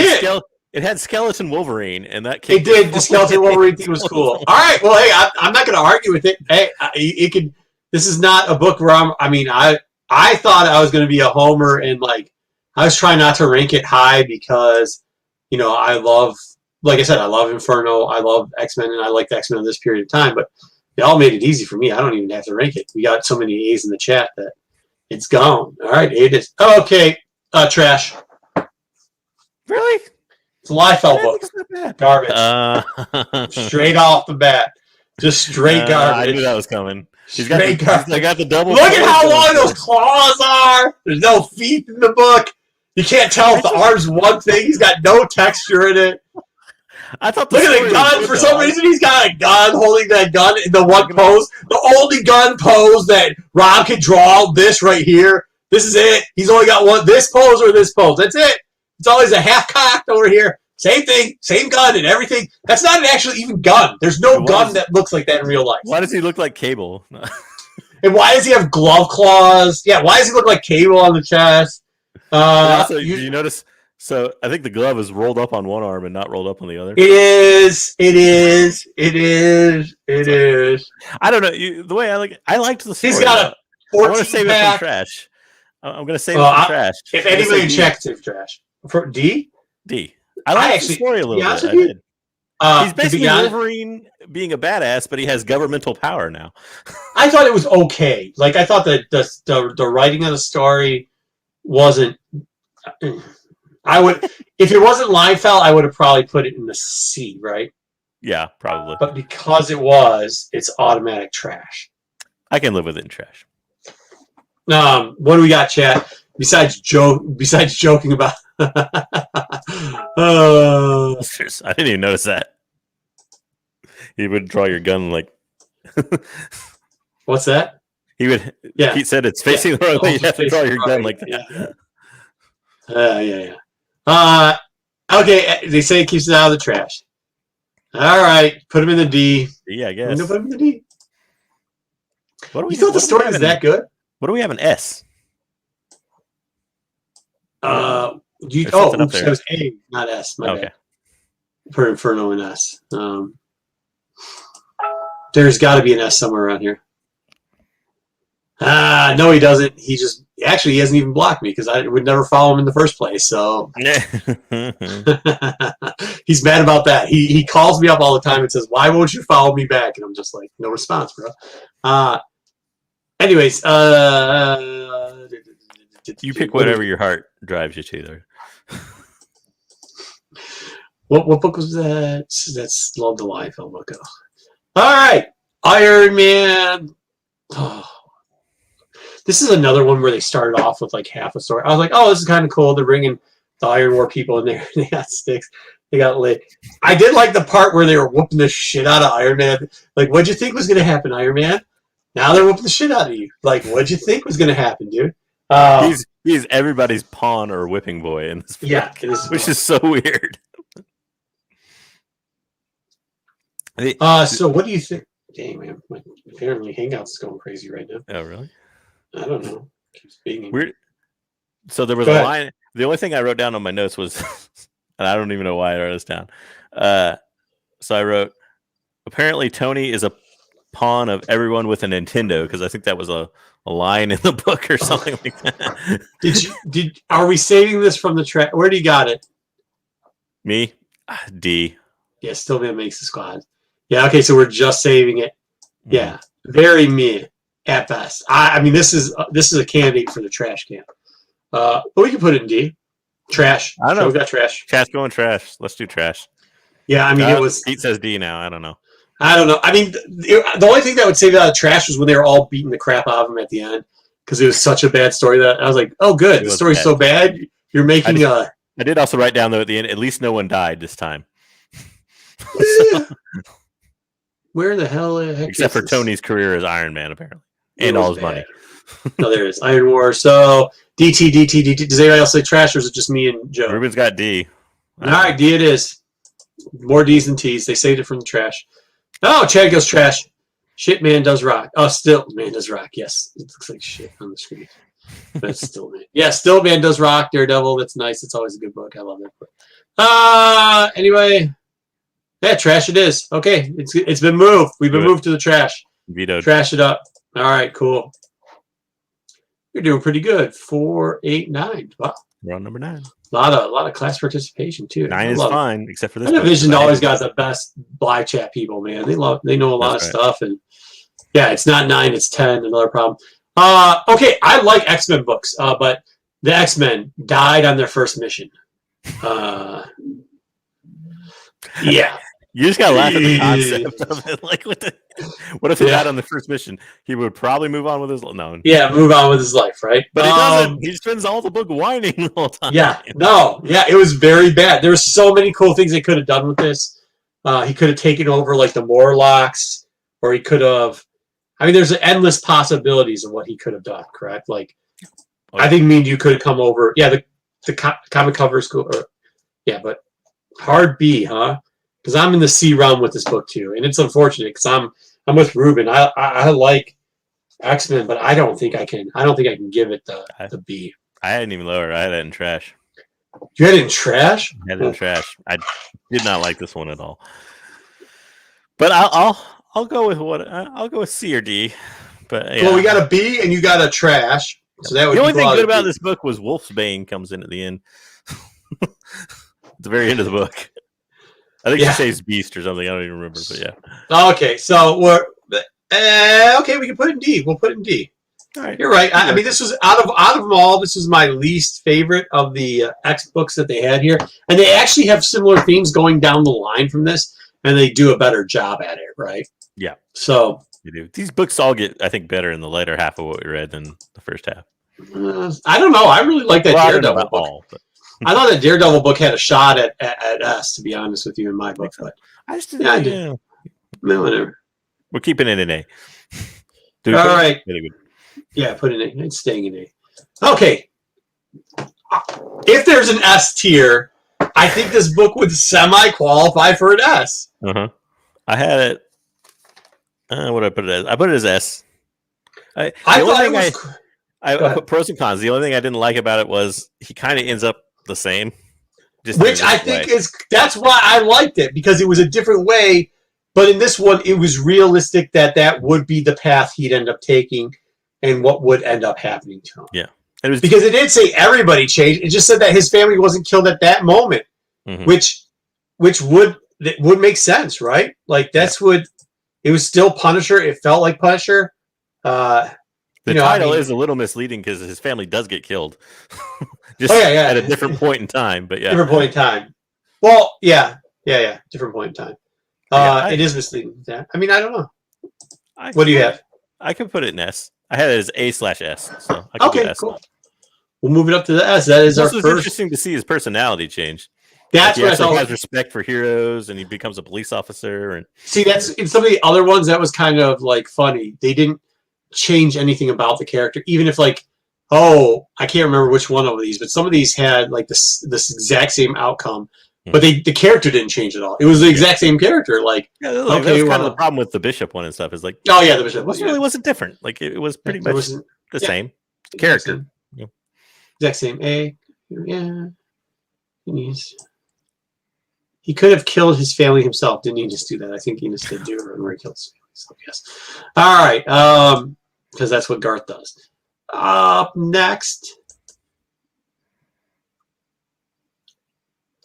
it had skeleton Wolverine, and that it did. The skeleton Wolverine thing was cool. All right, well, hey, I'm not going to argue with it. Hey, it could. This is not a book where I thought I was going to be a homer, and like I was trying not to rank it high because I love, like I said, I love Inferno, I love X-Men, and I like the X-Men in this period of time. But they all made it easy for me. I don't even have to rank it. We got so many A's in the chat that it's gone. All right, it is okay. Trash. Really? It's a Liefeld book. Garbage. Straight off the bat. Just straight garbage. I knew that was coming. He's got the double. Look at how long those claws are. There's no feet in the book. You can't tell if the arm's one thing. He's got no texture in it. I thought. Look at the gun. For some reason, he's got a gun, holding that gun in the one pose. The only gun pose that Rob can draw. This right here. This is it. He's only got one. This pose or this pose. That's it. It's always a half cocked over here. Same thing, same gun and everything. That's not an actual even gun. There's no gun that looks like that in real life. Why does he look like Cable? And why does he have glove claws? Yeah, why does he look like Cable on the chest? Also, you notice? So I think the glove is rolled up on one arm and not rolled up on the other. It is. I don't know. The way I liked the story. He's got a 14 I want to save it from trash. I'm going to save it from trash. If anybody checks, it's trash. For D? D. I like the story a little bit. I did. He's basically Wolverine being a badass, but he has governmental power now. I thought it was okay. Like, I thought that the writing of the story wasn't. I would, if it wasn't Liefeld, I would have probably put it in the C, right? Yeah, probably. But because it was, it's automatic trash. I can live with it in trash. What do we got, chat? Besides joking about. I didn't even notice that. He would draw your gun like. What's that? He would. Yeah. He said it's facing the road. You have to draw your gun like that. Yeah. Okay. They say it keeps it out of the trash. All right. Put him in the D. Yeah, I guess. Put him in the D. You thought the story was that good? What do we have in S? It was A, not S. My bad. For Inferno and S. There's got to be an S somewhere around here. No, he doesn't. He hasn't even blocked me because I would never follow him in the first place. So he's mad about that. He calls me up all the time and says, "Why won't you follow me back?" And I'm just like, "No response, bro." Anyways, you pick whatever your heart drives you to there. What book was that? That's Love the Liefeld book. All right, Iron Man. Oh. This is another one where they started off with like half a story. I was like, oh, this is kind of cool. They're bringing the Iron War people in there. They got sticks. They got lit. I did like the part where they were whooping the shit out of Iron Man. Like, what'd you think was going to happen, Iron Man? Now they're whooping the shit out of you. Like, what'd you think was going to happen, dude? He's everybody's pawn or whipping boy in this book. Yeah, which is so weird. So what do you think? Dang, man. Apparently Hangout's going crazy right now. Oh, really? I don't know. Keeps being weird. So there was a line. The only thing I wrote down on my notes was, and I don't even know why I wrote this down. So I wrote, apparently Tony is a pawn of everyone with a Nintendo, because I think that was a line in the book or something like that. Are we saving this from the track? Where do you got it? Me? D. Yeah, still man makes the squad. Yeah, okay, so we're just saving it. Yeah, very mid at best. I mean, this is a candidate for the trash can. But we can put it in D. Trash. I don't know. So we got trash. Chat's going trash. Let's do trash. Yeah, I mean, it was. Pete says D now. I don't know. I mean, the only thing that would save it out of trash was when they were all beating the crap out of him at the end. because it was such a bad story that I was like, oh, good. The story's bad. So bad. You're making I did also write down, though, at the end, at least no one died this time. Where the hell? Except for Tony's career as Iron Man, apparently. And all his money. No, there is. Iron War. So, DT. Does anybody else say trash, or is it just me and Joe? Ruben's got D. All right, D it is. More D's than T's. They saved it from the trash. Oh, Chad goes trash. Shit Man Does Rock. Oh, Still Man Does Rock. Yes. It looks like shit on the screen. That's Still Man. Yeah, Still Man Does Rock. Daredevil. That's nice. It's always a good book. I love that book. Anyway. Yeah, trash it is. Okay. It's been moved. We've been moved to the trash. Vetoed. Trash it up. All right, cool. You're doing pretty good. 4, 8, 9. Wow. We're on number 9. A lot of class participation too. 9 is fine, except for this. Rennavision always got the best black chat people, man. They know a lot of stuff, and yeah, it's not 9, it's 10. Another problem. Okay, I like X-Men books, but the X-Men died on their first mission. Yeah. You just gotta laugh at the concept of it. Like, what if he died on the first mission? He would probably move on with his move on with his life, right? But he doesn't. He spends all the book whining the whole time. Yeah, it was very bad. There were so many cool things they could have done with this. He could have taken over like the Morlocks, or he could have. I mean, there's endless possibilities of what he could have done. Correct? Like, I think me and you could have come over. Yeah, the comic cover is cool. But hard B, huh? Because I'm in the C realm with this book too, and it's unfortunate because I'm with Ruben. I like X-Men, but I don't think I can give it the B. I hadn't even lowered. I had it in trash. You had it in trash? I had it in trash. I did not like this one at all. But I'll go with I'll go with C or D. But yeah. Well, we got a B and you got a trash. So that would the only thing good about this book was Wolf's Bane comes in at the end. At the very end of the book. I think she says Beast or something. I don't even remember, but yeah. Okay, so we're okay. We can put it in D. We'll put it in D. All right. You're right. I mean, this was out of them all. This was my least favorite of the X books that they had here, and they actually have similar themes going down the line from this, and they do a better job at it, right? Yeah. So they do. These books all get, I think, better in the later half of what we read than the first half. I don't know. I really like that Daredevil book. I thought that Daredevil book had a shot at S, to be honest with you, in my book. But I just didn't. Yeah, I did. No, whatever. We're keeping it in A. All right. Yeah, put it in A. It's staying in A. Okay. If there's an S tier, I think this book would semi-qualify for an S. Uh-huh. I had it. What did I put it as? I put it as S. I put pros and cons. The only thing I didn't like about it was he kind of ends up the same. Which I think that's why I liked it, because it was a different way. But in this one, it was realistic that would be the path he'd end up taking and what would end up happening to him. Yeah. Because it didn't say everybody changed. It just said that his family wasn't killed at that moment, which would make sense, right? Like it was still Punisher. It felt like Punisher. The title is a little misleading because his family does get killed. Just at a different point in time. But different point in time. Well, different point in time. It is misleading. Yeah. I mean, I don't know. What do you have? I could put it in S. I had it as A/S. So I could do S. Cool. We'll move it up to the S. That is our first. It's interesting to see his personality change. That's what I thought. He has respect for heroes, and he becomes a police officer. And see, that's in some of the other ones that was kind of like funny. They didn't change anything about the character, even if I can't remember which one of these, but some of these had like this exact same outcome, but the character didn't change at all. It was the exact same character. Like, that was kind of the problem with the Bishop one and stuff. Is like, the Bishop really wasn't different. Like it was pretty much the same character. Exact same. He could have killed his family himself. Didn't he just do that? I think he just did do it where he killed his family. So yes. All right. Because that's what Garth does. Up next,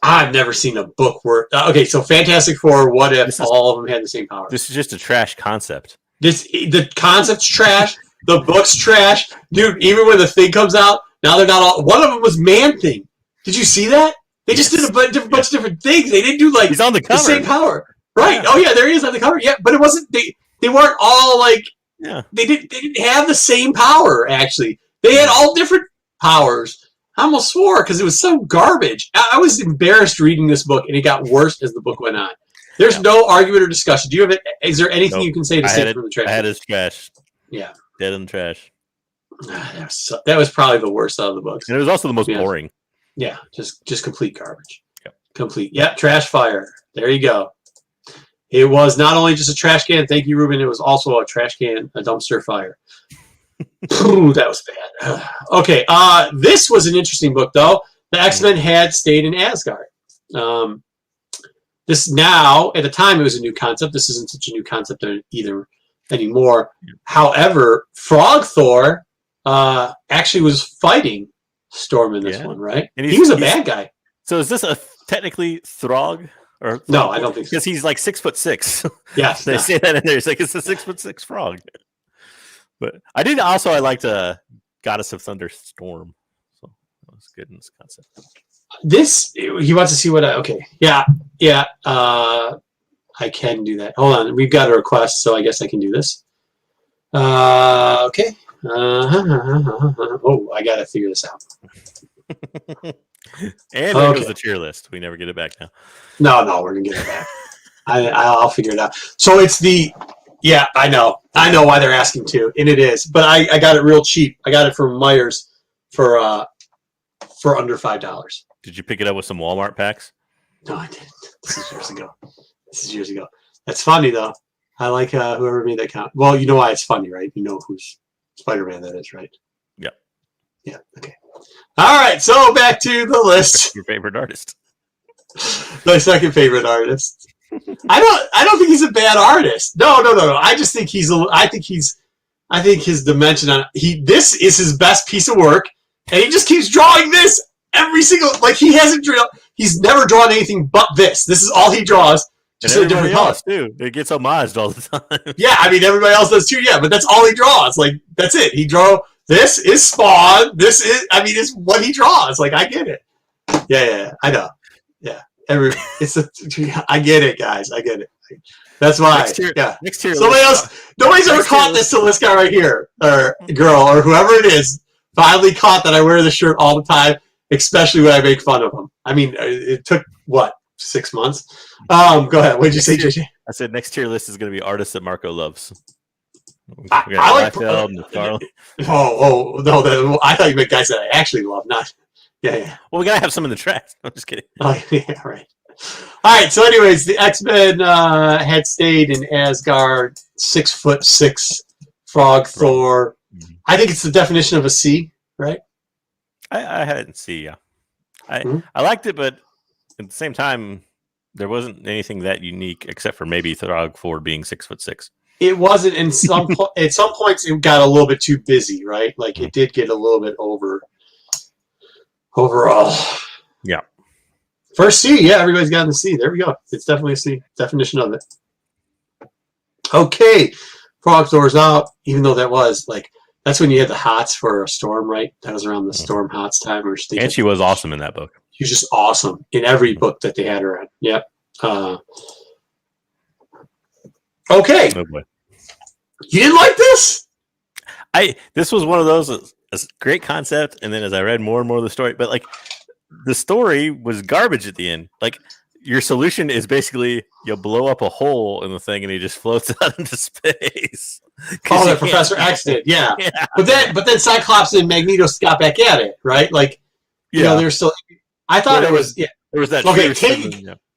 I've never seen a book where so Fantastic Four. What if all of them had the same power? This is just a trash concept. The concept's trash. The book's trash, dude. Even when the Thing comes out, now they're not all. One of them was Man Thing. Did you see that? They just did a bunch of different things. They didn't do like he's on the cover. The same power, right? Yeah. Oh yeah, there he is on the cover. Yeah, but it wasn't. They weren't all like Yeah. They didn't have the same power, actually. They had all different powers. I almost swore because it was so garbage. I was embarrassed reading this book, and it got worse as the book went on. There's no argument or discussion. Do you have it? Is there anything you can say to save it from the trash? I had his trash. Yeah. Dead in the trash. That was probably the worst out of the books. And it was also the most boring. Yeah, just complete garbage. Yep. Complete. Yeah, trash fire. There you go. It was not only just a trash can. Thank you, Ruben. It was also a trash can, a dumpster fire. Ooh, that was bad. Okay, this was an interesting book, though. The X-Men had stayed in Asgard. This now, at the time, it was a new concept. This isn't such a new concept either anymore. However, Frog Thor actually was fighting Storm in this one, right? And he was a bad guy. So is this technically Throg? Or no, I don't think so. Because he's like 6'6". Yes, they say that in there. It's like it's a 6'6" frog. But I liked Goddess of Thunderstorm. So that was good in this concept. This he wants to see what yeah. I can do that. Hold on, we've got a request, so I guess I can do this. Okay. Oh, I gotta figure this out. And there goes the tier list. We never get it back now. No, we're gonna get it back. I'll figure it out. So it's I know why they're asking too, and it is. But I got it real cheap. I got it from Myers for under $5. Did you pick it up with some Walmart packs? No, I didn't. This is years ago. That's funny though. I like whoever made that count. Well, you know why it's funny, right? You know who's Spider-Man that is, right? Yeah. Yeah. Okay. All right. So back to the list. Your favorite artist. My second favorite artist. I don't think he's a bad artist. No. I just think I think his dimension on this is his best piece of work, and he just keeps drawing this every single he's never drawn anything but this. This is all he draws. Just in a different color. Too. It gets homaged all the time. Yeah, I mean everybody else does too. Yeah, but that's all he draws. Like that's it. He draw. This is Spawn. It's what he draws. Like I get it. Yeah. I know. Yeah. I get it, guys. I get it. That's why. Next tier. Nobody's ever caught this till this guy right here, or girl, or whoever it is, finally caught that I wear this shirt all the time, especially when I make fun of him. I mean, it took 6 months. Go ahead. What did you say, JJ? I said next tier list is going to be artists that Marco loves. I like. Oh no! I thought you meant guys that I actually love, not. Yeah. Well, we gotta have some in the trash. I'm just kidding. Oh, yeah, right. All right. So, anyways, the X-Men had stayed in Asgard. 6'6" Frog Thor. Mm-hmm. I think it's the definition of a C, right? I had it C. Yeah. I liked it, but at the same time, there wasn't anything that unique except for maybe Frog Thor being 6'6". It wasn't. In some at some points, it got a little bit too busy, right? Like it did get a little bit overall. Yeah. First C, yeah, everybody's got the C. There we go. It's definitely a C. Definition of it. Okay. Frog Thor's out, even though that's when you had the hots for a Storm, right? That was around the Storm hots time. And she was awesome in that book. She was just awesome in every book that they had her in. Yep. Okay. Oh boy. You didn't like this? This was one of those a great concept, and then as I read more and more of the story, but the story was garbage at the end. Like your solution is basically you blow up a hole in the thing and he just floats out into space. Oh, that Professor X did, yeah. But then Cyclops and Magneto got back at it, right? Like they're still. I thought it was There was that. Okay,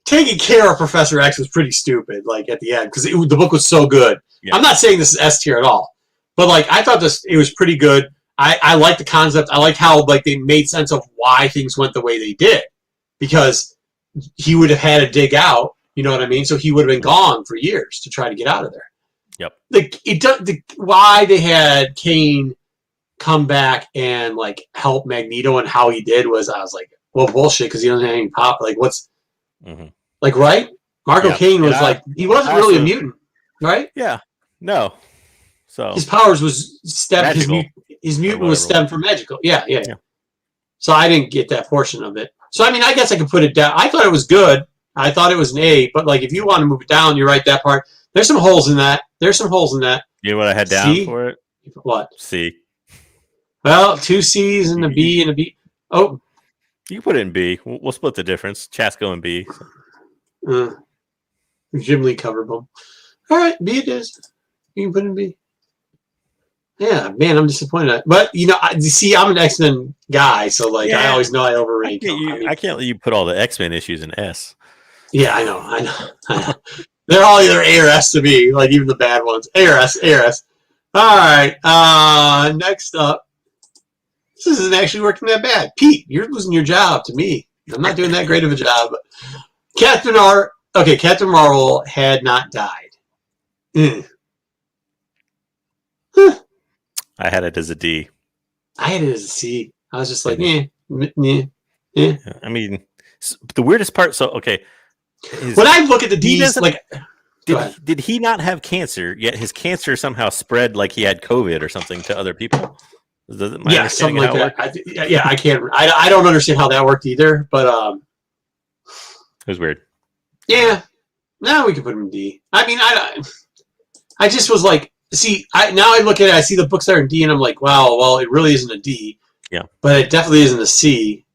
taking care of Professor X was pretty stupid. Like at the end, because the book was so good. Yeah. I'm not saying this is S tier at all, but I thought it was pretty good. I like the concept. I like how they made sense of why things went the way they did, because he would have had to dig out. You know what I mean? So he would have been gone for years to try to get out of there. Yep. Why they had Kane come back and help Magneto and how he did was I was like, well, bullshit, because he doesn't have any pop. What's right? Marco Kane was he wasn't really a mutant, right? Yeah. No. So his powers was stemmed. His mutant was stemmed from magical. Yeah. So I didn't get that portion of it. So I mean, I guess I could put it down. I thought it was good. I thought it was an A. But if you want to move it down, you're right. That part, There's some holes in that. You know what I had down C? for it? What? C. Well, 2 C's and a B and a B. Oh. You can put it in B. We'll split the difference. Chat's going B. So. Jim Lee cover boom. All right, B it is. You can put it in B. Yeah, man, I'm disappointed. But you see, I'm an X-Men guy, so like I always know I overrate. I can't let you put all the X-Men issues in S. Yeah, I know. They're all either A or S to me, like even the bad ones. A or S. All right. Next up, this isn't actually working that bad. Pete, you're losing your job to me. I'm not doing that great of a job. Captain Marvel had not died. I had it as a D. I had it as a C. I was just like, I mean, the weirdest part. So, okay. When I look at the D's, like, did he not have cancer? Yet his cancer somehow spread like he had COVID or something to other people. Yeah, something like that. I can't. I don't understand how that worked either. But it was weird. Yeah. Now we can put him in D. I mean, I just was like. See, now I look at it, I see the books that are in D, and I'm like, wow, well, it really isn't a D. Yeah. But it definitely isn't a C.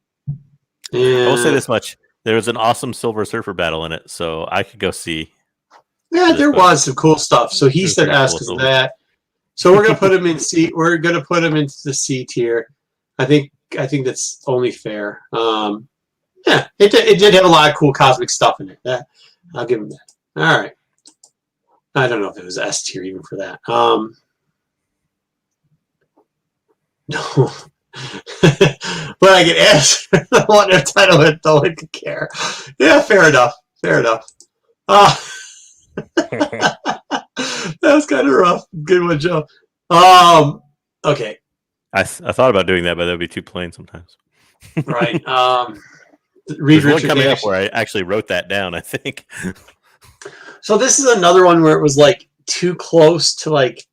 I will say this much. There was an awesome Silver Surfer battle in it, so I could go C. Yeah, there was some cool stuff. So he said S because of that. So we're going to put him in C. We're going to put him into the C tier. I think that's only fair. Yeah, it did have a lot of cool cosmic stuff in it. I'll give him that. All right. I don't know if it was S tier even for that. No. But I get S for the one entitlement, no one could care. Yeah, fair enough. That was kind of rough. Good one, Joe. Okay. I thought about doing that, but that would be too plain sometimes. Right. There's one coming up where I actually wrote that down, I think. So this is another one where it was like too close to like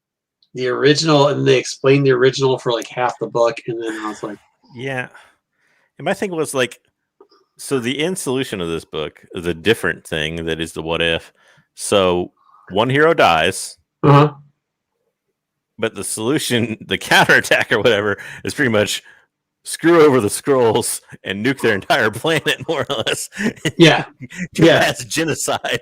the original, and they explained the original for like half the book, and then I was like, yeah. And my thing was like, so the end solution of this book is a different thing that is the what if. So one hero dies, but the solution, the counterattack or whatever, is pretty much screw over the Skrulls and nuke their entire planet, more or less. Yeah. That's genocide.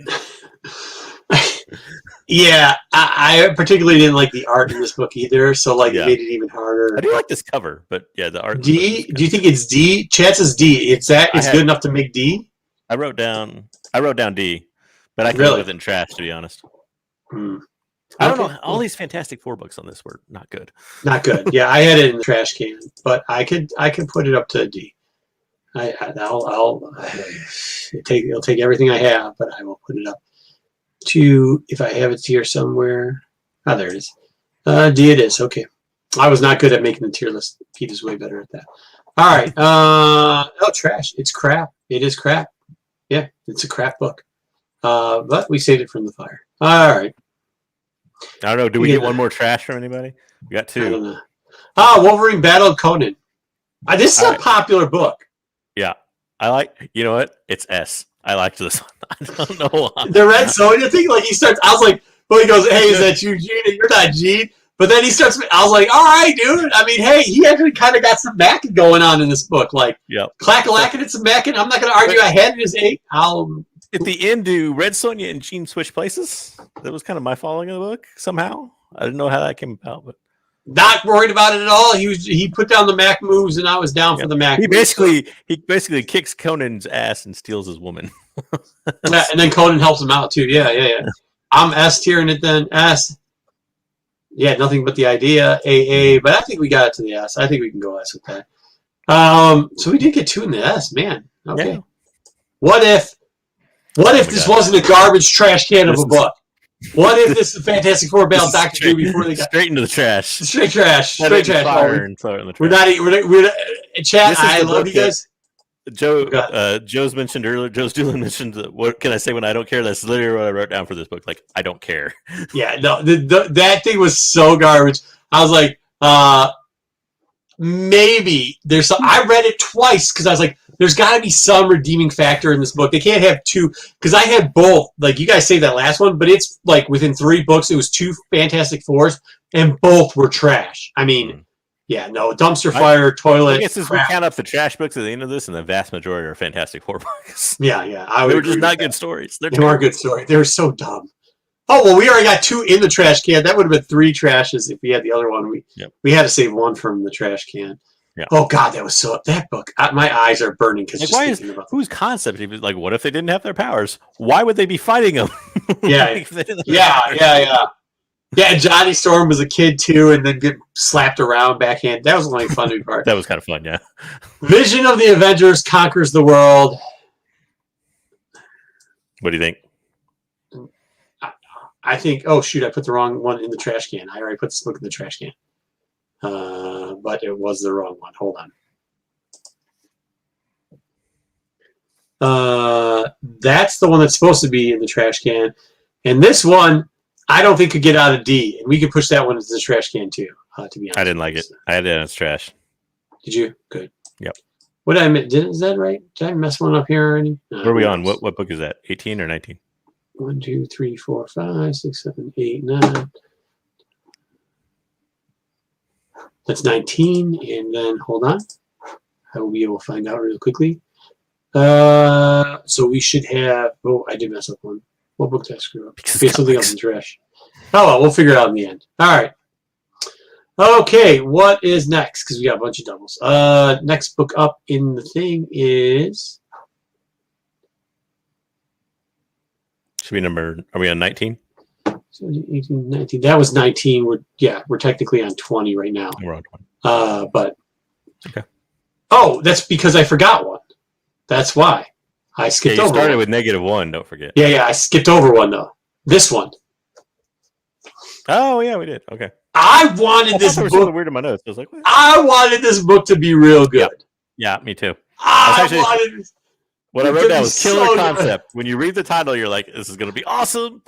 Yeah, I particularly didn't like the art in this book either, so like it made it even harder. I do like this cover, but yeah, the art. D? Do you think it's D? Chance is D. It's good enough to make D? I wrote down D, but I can live with it in trash, to be honest. I don't know. All these Fantastic Four books on this were not good. Not good. Yeah, I had it in the trash can, but I could put it up to a D. It'll take everything I have, but I will put it up to, if I have it here somewhere. Oh, there it is. D it is. Okay. I was not good at making the tier list. Pete is way better at that. All right. Trash. It's crap. It is crap. Yeah, it's a crap book. But we saved it from the fire. All right. I don't know. Do we get one more trash from anybody? We got two. I don't know. Wolverine battled Conan. This is a popular book. Yeah. I like, you know what? It's S. I liked this one. I don't know why. The Red Sonja thing, like he starts, I was like, well, he goes, hey, is that you, Gene? And you're not Gene. But then he starts, I was like, all right, dude. I mean, hey, he actually kind of got some macking going on in this book. Like, clack-a-lacking and some macking. I'm not going to argue. I had it as 8. At the end, do Red Sonja and Gene switch places? That was kind of my following of the book somehow. I didn't know how that came about, but not worried about it at all. He put down the Mac moves, and I was down for the Mac. He basically kicks Conan's ass and steals his woman. Yeah, and then Conan helps him out too. Yeah. I'm S tiering it then. S. Yeah, nothing but the idea. AA, but I think we got it to the S. I think we can go S with that. So we did get 2 in the S, man. Okay. Yeah. What if this wasn't a garbage trash can of a book? What if this is Fantastic Four battle Dr. Doom before they got straight into the trash? Straight trash. Straight trash. And throw it in the trash. We're chat. I love you guys. Joe's mentioned earlier. Joe's Doolin mentioned what can I say when I don't care? That's literally what I wrote down for this book. Like, I don't care. Yeah, no, that thing was so garbage. I was like, maybe there's some. I read it twice because I was like, there's got to be some redeeming factor in this book. They can't have two, because I had both. Like you guys say that last one, but it's like within 3 books, it was 2 Fantastic Fours, and both were trash. I mean, yeah, no, dumpster fire, toilet. I guess as we count up the trash books at the end of this, and the vast majority are Fantastic Four books. Yeah. They were just not good stories. They weren't good stories. They were so dumb. Oh, well, we already got 2 in the trash can. That would have been 3 trashes if we had the other one. We had to save 1 from the trash can. Yeah. Oh, God, that book. My eyes are burning because like, whose concept? Like, what if they didn't have their powers? Why would they be fighting them? Yeah. Yeah, Johnny Storm was a kid, too, and then get slapped around backhand. That was the only fun part. That was kind of fun, yeah. Vision of the Avengers conquers the world. What do you think? I think, oh shoot, I put the wrong one in the trash can. I already put this book in the trash can. But it was the wrong one. Hold on. That's the one that's supposed to be in the trash can. And this one, I don't think could get out of D. And we could push that one into the trash can too, to be honest. I didn't like it. I had it in its trash. Did you? Good. Yep. What did I miss? Is that right? Did I mess one up here already? Where are we on? What book is that? 18 or 19? 1, 2, 3, 4, 5, 6, 7, 8, 9. That's 19. And then, hold on. I will be able to find out real quickly. So we should have... Oh, I did mess up one. What book did I screw up? Okay, something else in trash. Oh, well, we'll figure it out in the end. All right. Okay, what is next? Because we got a bunch of doubles. Next book up in the thing is... Should be number, are we on 19? 18, 19. That was 19. We're technically on 20 right now. We're on 20. But okay. Oh, that's because I forgot one. That's why. I skipped over one. You started with -1, don't forget. Yeah, I skipped over one though. This one. Oh yeah, we did. Okay. I wanted this book. Something weird in my notes. I was like, what? I wanted this book to be real good. Yeah, me too. What I wrote down was killer concept. When you read the title, you're like, this is going to be awesome.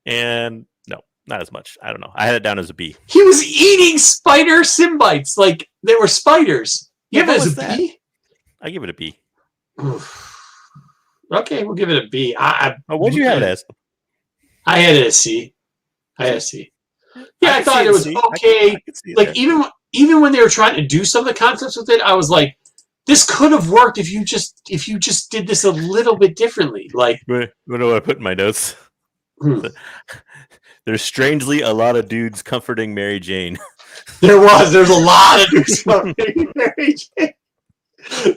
And no, not as much. I don't know. I had it down as a B. He was eating spider Symbites. Like, they were spiders. You have it as a B? I give it a B. Okay, we'll give it a B. What'd you have it as? I had it as C. Yeah, I thought it was okay. Like, even when they were trying to do some of the concepts with it, I was like, this could have worked if you just did this a little bit differently. Like, you know what I put in my notes? There's strangely a lot of dudes comforting Mary Jane. There's a lot of dudes comforting Mary Jane.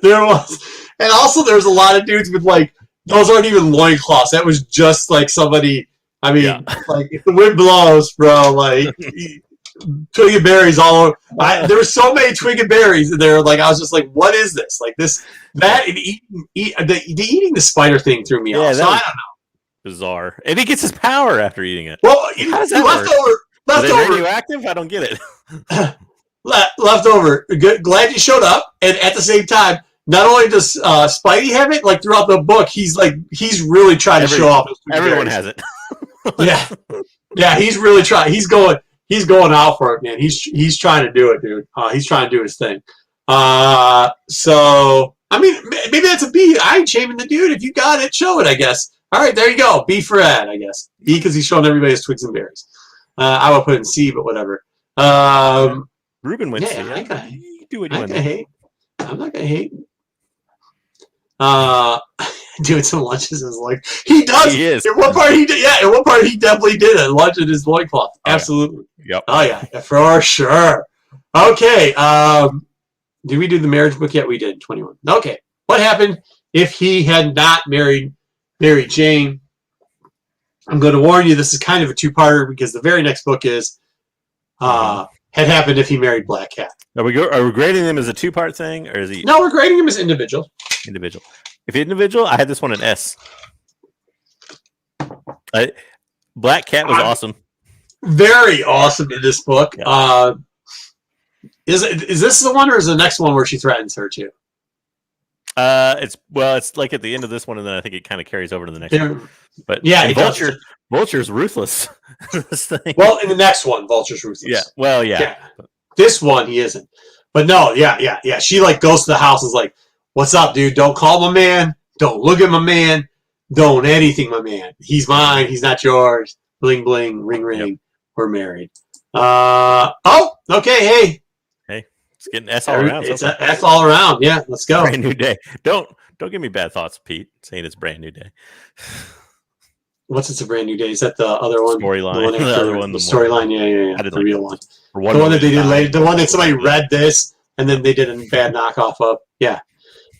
There was, and also there's a lot of dudes with like those aren't even loincloths. That was just like somebody. I mean, like if the wind blows, bro, like. Twig and berries all over. There were so many twig and berries in there. Like I was just like, "What is this?" Like that, and eating the spider thing threw me off. So I don't know. Bizarre, and he gets his power after eating it. Well, leftover. Radioactive? I don't get it. Leftover. Glad you showed up, and at the same time, not only does Spidey have it, like throughout the book, he's really trying to show off. Everyone has it. Yeah. He's really trying. He's going out for it, man. He's trying to do it, dude. He's trying to do his thing. So, I mean, maybe that's a B. I ain't shaming the dude. If you got it, show it, I guess. All right, there you go. B for Ed, I guess. B because he's showing everybody his twigs and berries. I would put it in C, but whatever. Ruben went C. Do what you want to hate. I'm not going to hate. Doing some lunches is like he does. He is. In one part he did. Yeah, in one part he definitely did a lunch in his loincloth. Absolutely. Yep. Oh yeah, for sure. Okay. Did we do the marriage book yet? We did 21. Okay. What happened if he had not married Mary Jane? I'm going to warn you. This is kind of a two-parter because the very next book is had happened if he married Black Cat. Are we grading him as a two-part thing, or is he? No, we're grading him as individual. Individual. If individual, I had this one in S. Black Cat was awesome. Very awesome in this book. Yeah. Is this the one, or is the next one where she threatens her too? It's like at the end of this one, and then I think it kind of carries over to the next one. But yeah, Vulture's ruthless. This thing. Well, in the next one, Vulture's ruthless. Yeah. Well, yeah. This one he isn't. But no, yeah. She like goes to the house and is like, what's up, dude? Don't call my man. Don't look at my man. Don't anything, my man. He's mine. He's not yours. Bling, bling, ring, ring. Yep. We're married. Okay. Hey. It's getting S all around. It's S all around. Yeah, let's go. Brand new day. Don't give me bad thoughts, Pete, saying it's brand new day. What's It's a Brand New Day? Is that the other one? Storyline. The other one. The storyline. Yeah. The real one. The one that they did later. The one that somebody read this and then they did a bad knockoff of. Yeah.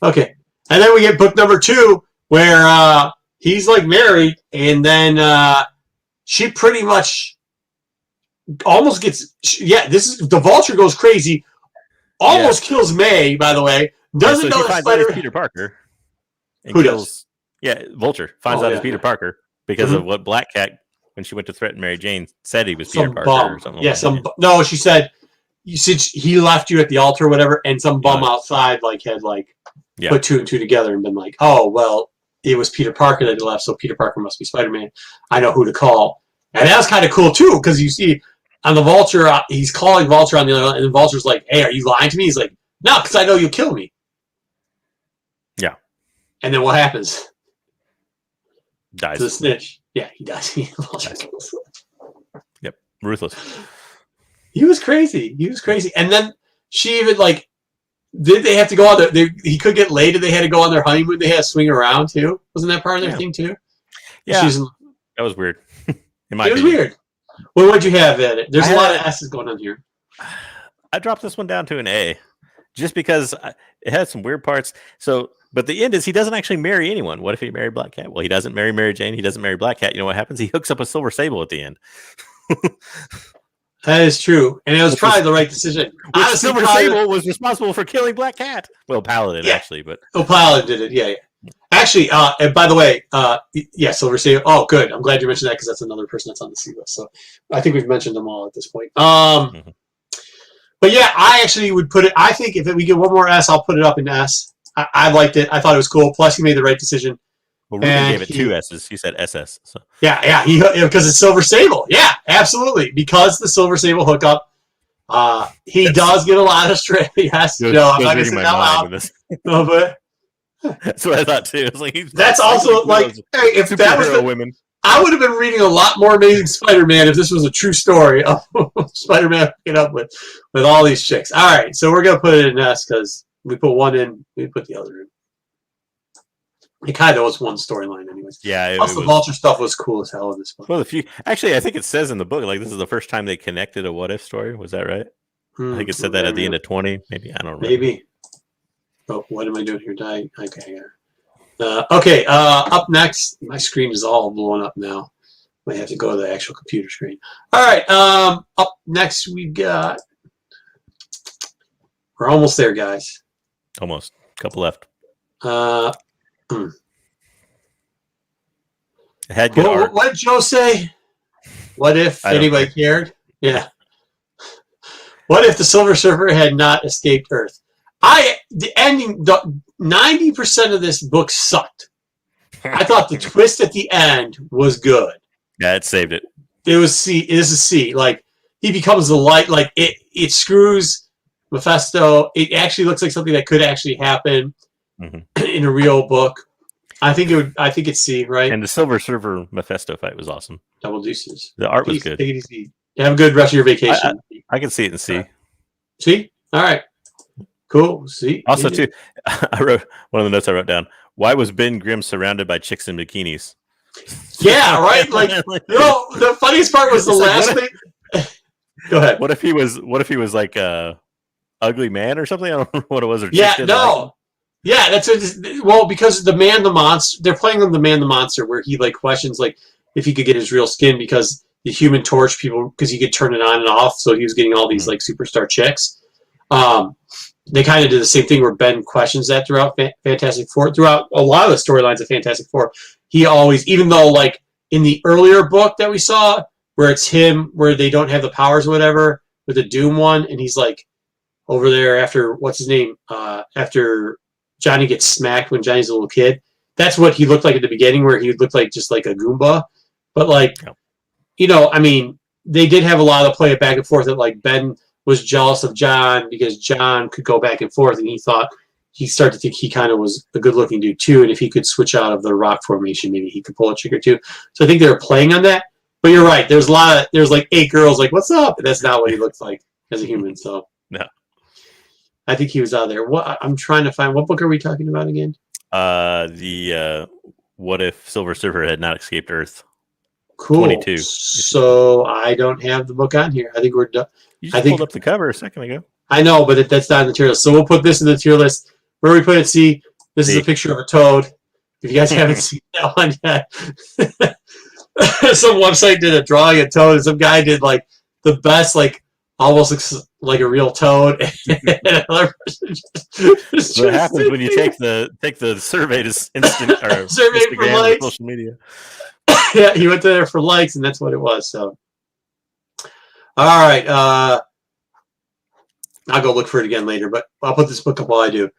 Okay. And then we get book number 2 where he's like married and then she pretty much almost gets. Yeah. The Vulture goes crazy. Almost kills May. By the way, doesn't know that Spider. Peter Parker. Who does? Yeah, Vulture finds out it's Peter Parker because of what Black Cat, when she went to threaten Mary Jane, said he was Peter Parker or something. Yeah, no, she said he left you at the altar or whatever, and some bum outside had put 2 and 2 together and been like, oh well, it was Peter Parker that left, so Peter Parker must be Spider-Man. I know who to call, and that was kind of cool too because you see on the Vulture, he's calling Vulture on the other, and the Vulture's like, hey, are you lying to me? He's like, no, because I know you'll kill me. Yeah. And then what happens? Dies. To the snitch. Yeah, he dies. Yep. Ruthless. He was crazy. And then she even did they have to go on he could get laid and they had to go on their honeymoon. They had to swing around too. Wasn't that part of their thing too? Yeah. That was weird. It was weird. Well, what'd you have in it? There's a lot of S's going on here. I dropped this one down to an A just because it had some weird parts. So, but the end is he doesn't actually marry anyone. What if he married Black Cat? Well, he doesn't marry Mary Jane. He doesn't marry Black Cat. You know what happens? He hooks up a Silver Sable at the end. That is true. And it was probably the right decision. Honestly, Silver Sable was responsible for killing Black Cat. Well, Paladin, actually. But Paladin did it. Yeah. Actually, and by the way, Silver Sable. Oh, good. I'm glad you mentioned that because that's another person that's on the C list. So I think we've mentioned them all at this point. But yeah, I actually would put it. I think if we get one more S, I'll put it up in S. I liked it. I thought it was cool. Plus, he made the right decision. Well, Ruben gave it 2 S's. He said SS. So. Yeah. Because it's Silver Sable. Yeah, absolutely. Because the Silver Sable hookup, he does get a lot of straight. Yes, I'm not going to say that loud. No, but. That's what I thought too. That's also if that was women. I would have been reading a lot more Amazing Spider-Man if this was a true story of Spider-Man hooking up with all these chicks. All right, so we're gonna put it in S because we put one in, we put the other in. It kind of was one storyline, anyways. Yeah. Plus, the Vulture stuff was cool as hell in this book. Well, actually, I think it says in the book this is the first time they connected a what if story. Was that right? I think it said that at the end of 20. Maybe I don't remember. Maybe. Oh, what am I doing here? Okay. Up next, my screen is all blowing up now. Might have to go to the actual computer screen. All right. Up next, we got. We're almost there, guys. Almost. A couple left. It had good art. What did Joe say? What if anybody cared? Yeah. What if the Silver Surfer had not escaped Earth? The ending, 90% of this book sucked. I thought the twist at the end was good. Yeah, it saved it. It was C. It is a C. He becomes the light. It screws Mephisto. It actually looks like something that could actually happen in a real book. I think it's C, right? And the Silver Surfer Mephisto fight was awesome. Double deuces. The art was good. Take it easy. Have a good rest of your vacation. I can see it in C. C? All right. Cool. See. Also, too, I wrote one of the notes I wrote down. Why was Ben Grimm surrounded by chicks in bikinis? Yeah, right. The funniest part was the last thing. Go ahead. What if he was like a ugly man or something? I don't know what it was. Or yeah, that's because the monster. They're playing the Man the Monster, where he questions if he could get his real skin because the Human Torch people because he could turn it on and off, so he was getting all these superstar chicks. They kind of did the same thing where Ben questions that throughout Fantastic Four. Throughout a lot of the storylines of Fantastic Four, he always, even though in the earlier book that we saw, where it's him, where they don't have the powers or whatever, with the Doom one, and he's over there after, what's his name? After Johnny gets smacked when Johnny's a little kid. That's what he looked like at the beginning, where he looked like just like a Goomba. But they did have a lot of play it back and forth that Ben was jealous of John because John could go back and forth, and he thought he started to think he kind of was a good-looking dude too, and if he could switch out of the rock formation, maybe he could pull a trick or two. So I think they were playing on that. But you're right. There's like 8 girls like, what's up? And that's not what he looks like as a human. So no, I think he was out there. I'm trying to find, what book are we talking about again? The What If Silver Surfer had not escaped Earth? Cool. 22. So I don't have the book on here. I think we're done. You just pulled up the cover a second ago. I know, but that's not in the tier list. So we'll put this in the tier list. Where we put it, see, this is a picture of a toad. If you guys haven't seen that one yet. Some website did a drawing of toad, and some guy did like the best, like almost looks like a real toad. And another person just what happens when you take the survey to instant or survey for Instagram likes. or social media? Yeah, he went there for likes, and that's what it was. So, all right, I'll go look for it again later, but I'll put this book up while I do.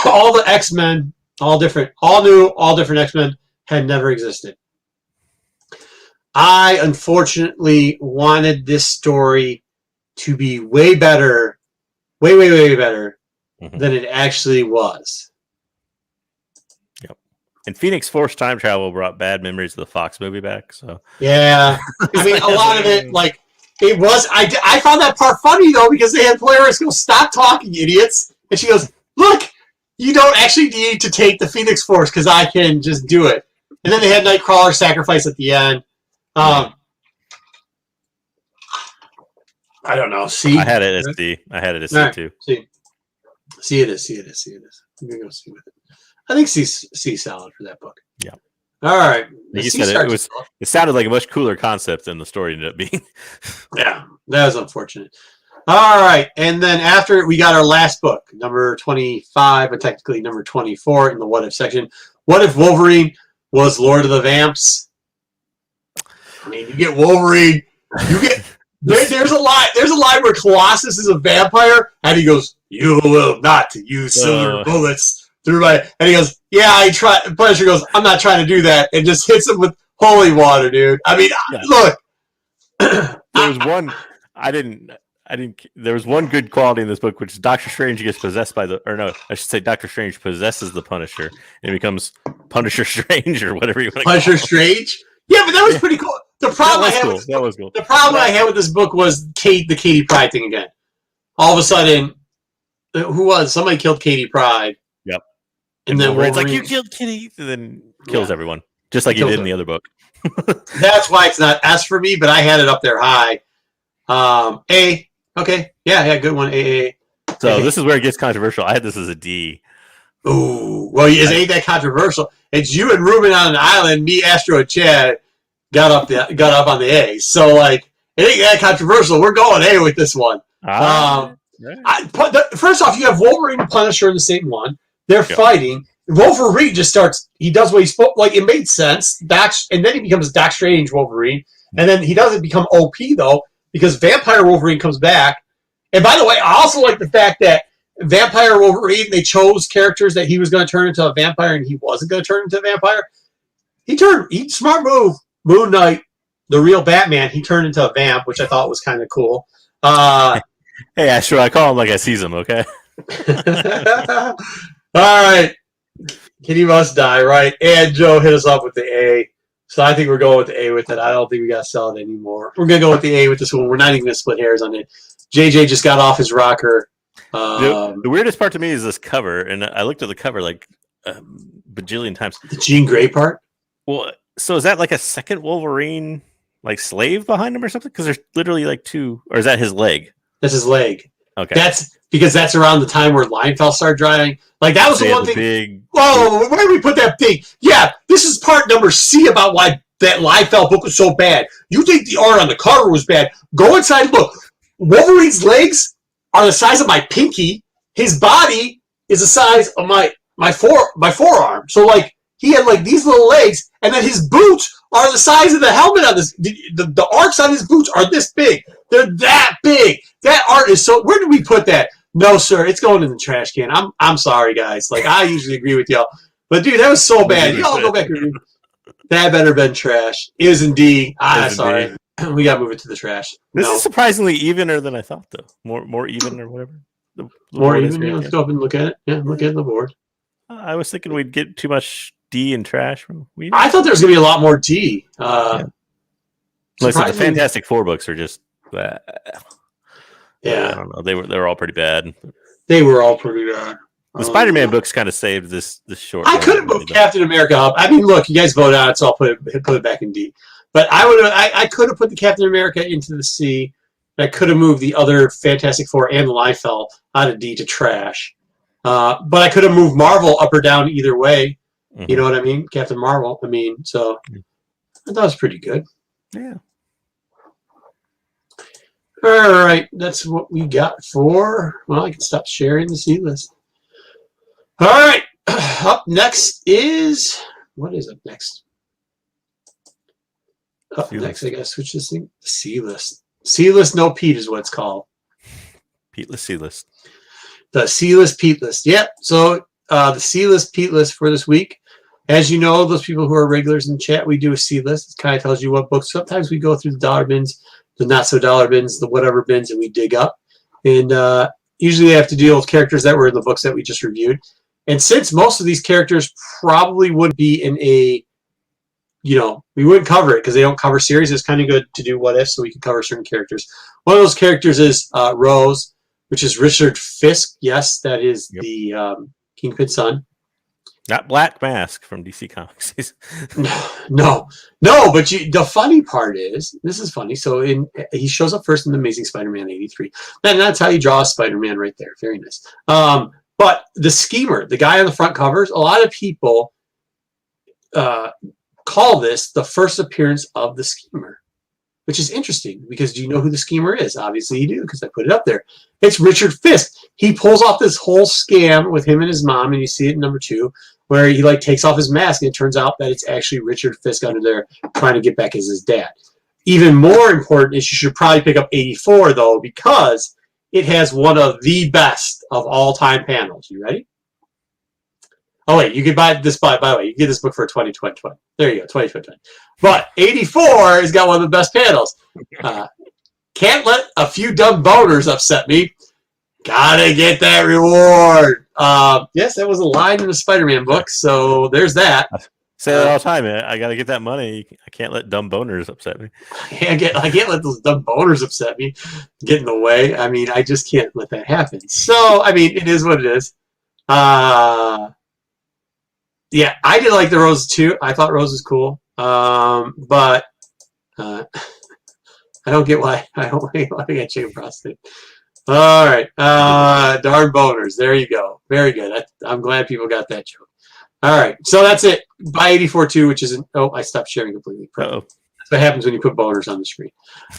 All the X-Men, all different X-Men had never existed. I unfortunately wanted this story to be way better, way better than it actually was. Yep. And Phoenix Force time travel brought bad memories of the Fox movie back. So yeah, I mean, a lot of it, like it was. I found that part funny though, because they had Polaris go, "Stop talking, idiots," and she goes, "Look, you don't actually need to take the Phoenix Force because I can just do it." And then they had Nightcrawler sacrifice at the end. I don't know. See, I had it as D. I had it as C too. See it is. I'm gonna go see with it. I think C solid for that book. Yeah. All right. You said it sounded like a much cooler concept than the story ended up being. Yeah, that was unfortunate. All right, and then after we got our last book, number 25, but technically number 24 in the What If section. What if Wolverine was Lord of the Vamps? I mean, you get Wolverine. You get there's a line where Colossus is a vampire, and he goes, "You will not use silver bullets through my." And he goes, "Yeah, I try." Punisher goes, "I'm not trying to do that," and just hits him with holy water, dude. I mean, look. There was one I didn't. There was one good quality in this book, which is Doctor Strange gets possessed by I should say Doctor Strange possesses the Punisher and becomes Punisher Strange or whatever you want to call it. Punisher Strange. Yeah, but that was pretty cool. The problem I had with this book was the Katie Pryde thing again. All of a sudden, somebody killed Katie Pryde. Yep. And then it's like, you killed Kitty, and then kills everyone, just like he did in the other book. That's why it's not S for me, but I had it up there high. A. Okay. Yeah, good one. A. So this is where it gets controversial. I had this as a D. Ooh. Well, it ain't that controversial. It's you and Ruben on an island, me, Astro, and Chad got up on the A. So, like, it ain't that controversial. We're going A with this one. Right. First off, you have Wolverine and Punisher in the same one. They're fighting. Wolverine just starts. He does what he spoke. Like, it made sense. And then he becomes Doc Strange Wolverine. And then he doesn't become OP, though, because Vampire Wolverine comes back. And by the way, I also like the fact that Vampire Wolverine, they chose characters that he was going to turn into a vampire and he wasn't going to turn into a vampire. Smart move. Moon Knight, the real Batman, he turned into a vamp, which I thought was kind of cool. Hey, Astro, I call him like I sees him, okay? All right. Kitty must die, right? And Joe hit us up with the A. So I think we're going with the A with it. I don't think we got to sell it anymore. We're going to go with the A with this one. We're not even going to split hairs on it. JJ just got off his rocker. The weirdest part to me is this cover, and I looked at the cover like bajillion times. The Jean Grey part? Well, so is that like a second Wolverine like slave behind him or something? Because there's literally like two, or is that his leg? That's his leg. Okay. That's because that's around the time where Lionfell started drying. Like, that was the one thing. Where did we put that thing? Yeah, this is part number C about why that Lionfell book was so bad. You think the art on the cover was bad. Go inside and look. Wolverine's legs are the size of my pinky. His body is the size of my forearm. So, like, he had, like, these little legs, and then his boots are the size of the helmet on this. The arcs on his boots are this big. They're that big. That art is so... Where did we put that? No, sir. It's going in the trash can. I'm sorry, guys. Like, I usually agree with y'all. But, dude, that was so bad. Y'all go back and read. That better been trash. It was in D. Sorry. D. We got to move it to the trash. This is surprisingly evener than I thought, though. More even or whatever. The More board is even. Yeah, great. let's go up and look at it. Yeah, look at the board. I was thinking we'd get too much D and trash from Whedon. I thought there was going to be a lot more D. Listen, the Fantastic Four books are just. Yeah, I don't know. They were all pretty bad. They were all pretty bad. The Spider-Man books kind of saved this short. I could have moved Captain America up. I mean, look, you guys vote on it, so I'll put it back in D. But I could have put the Captain America into the C. I could have moved the other Fantastic Four and Liefeld out of D to trash. But I could have moved Marvel up or down either way. Mm-hmm. You know what I mean? Captain Marvel. I mean, so I thought it was pretty good. Yeah. All right. That's what we got for... Well, I can stop sharing the C list. All right. Up next is... What is up next? Up next, I gotta switch this thing. C list. C list, no Pete is what it's called. Peteless C list. The C list, Pete list. Yep. So the C list, Pete list for this week. As you know, those people who are regulars in the chat, we do a C list. It kind of tells you what books. Sometimes we go through the dollar bins, the not so dollar bins, the whatever bins, and we dig up. And usually they have to deal with characters that were in the books that we just reviewed. And since most of these characters probably would be in a, we wouldn't cover it because they don't cover series. It's kind of good to do what if so we can cover certain characters. One of those characters is Rose, which is Richard Fisk. Yes, that is the Kingpin's son. Not Black Mask from DC Comics. No. But the funny part is, this is funny. So he shows up first in the Amazing Spider-Man 83. And that's how you draw a Spider-Man right there. Very nice. But the schemer, the guy on the front covers, a lot of people call this the first appearance of the schemer, which is interesting because do you know who the schemer is? Obviously you do because I put it up there. It's Richard Fisk. He pulls off this whole scam with him and his mom, and you see it in number 2, where he takes off his mask, and it turns out that it's actually Richard Fisk under there trying to get back as his dad. Even more important is you should probably pick up 84 though, because it has one of the best of all time panels. You ready? Oh wait, you could buy this. By the way, you can get this book for 2020. There you go, 2020. But 84 has got one of the best panels. Can't let a few dumb boners upset me. Gotta get that reward. Yes, that was a line in the Spider-Man book, so there's that. Say that all the time, man. I gotta get that money. I can't let dumb boners upset me. I can't let those dumb boners upset me, get in the way. I mean, I just can't let that happen. So, I mean, it is what it is. Yeah, I did like the Rose too. I thought Rose was cool. But I don't get why I got chicken prostate. All right. Darn boners. There you go. Very good. I'm glad people got that joke. All right. So that's it. Buy 84 too, which is I stopped sharing completely. Uh-oh. That's what happens when you put boners on the screen.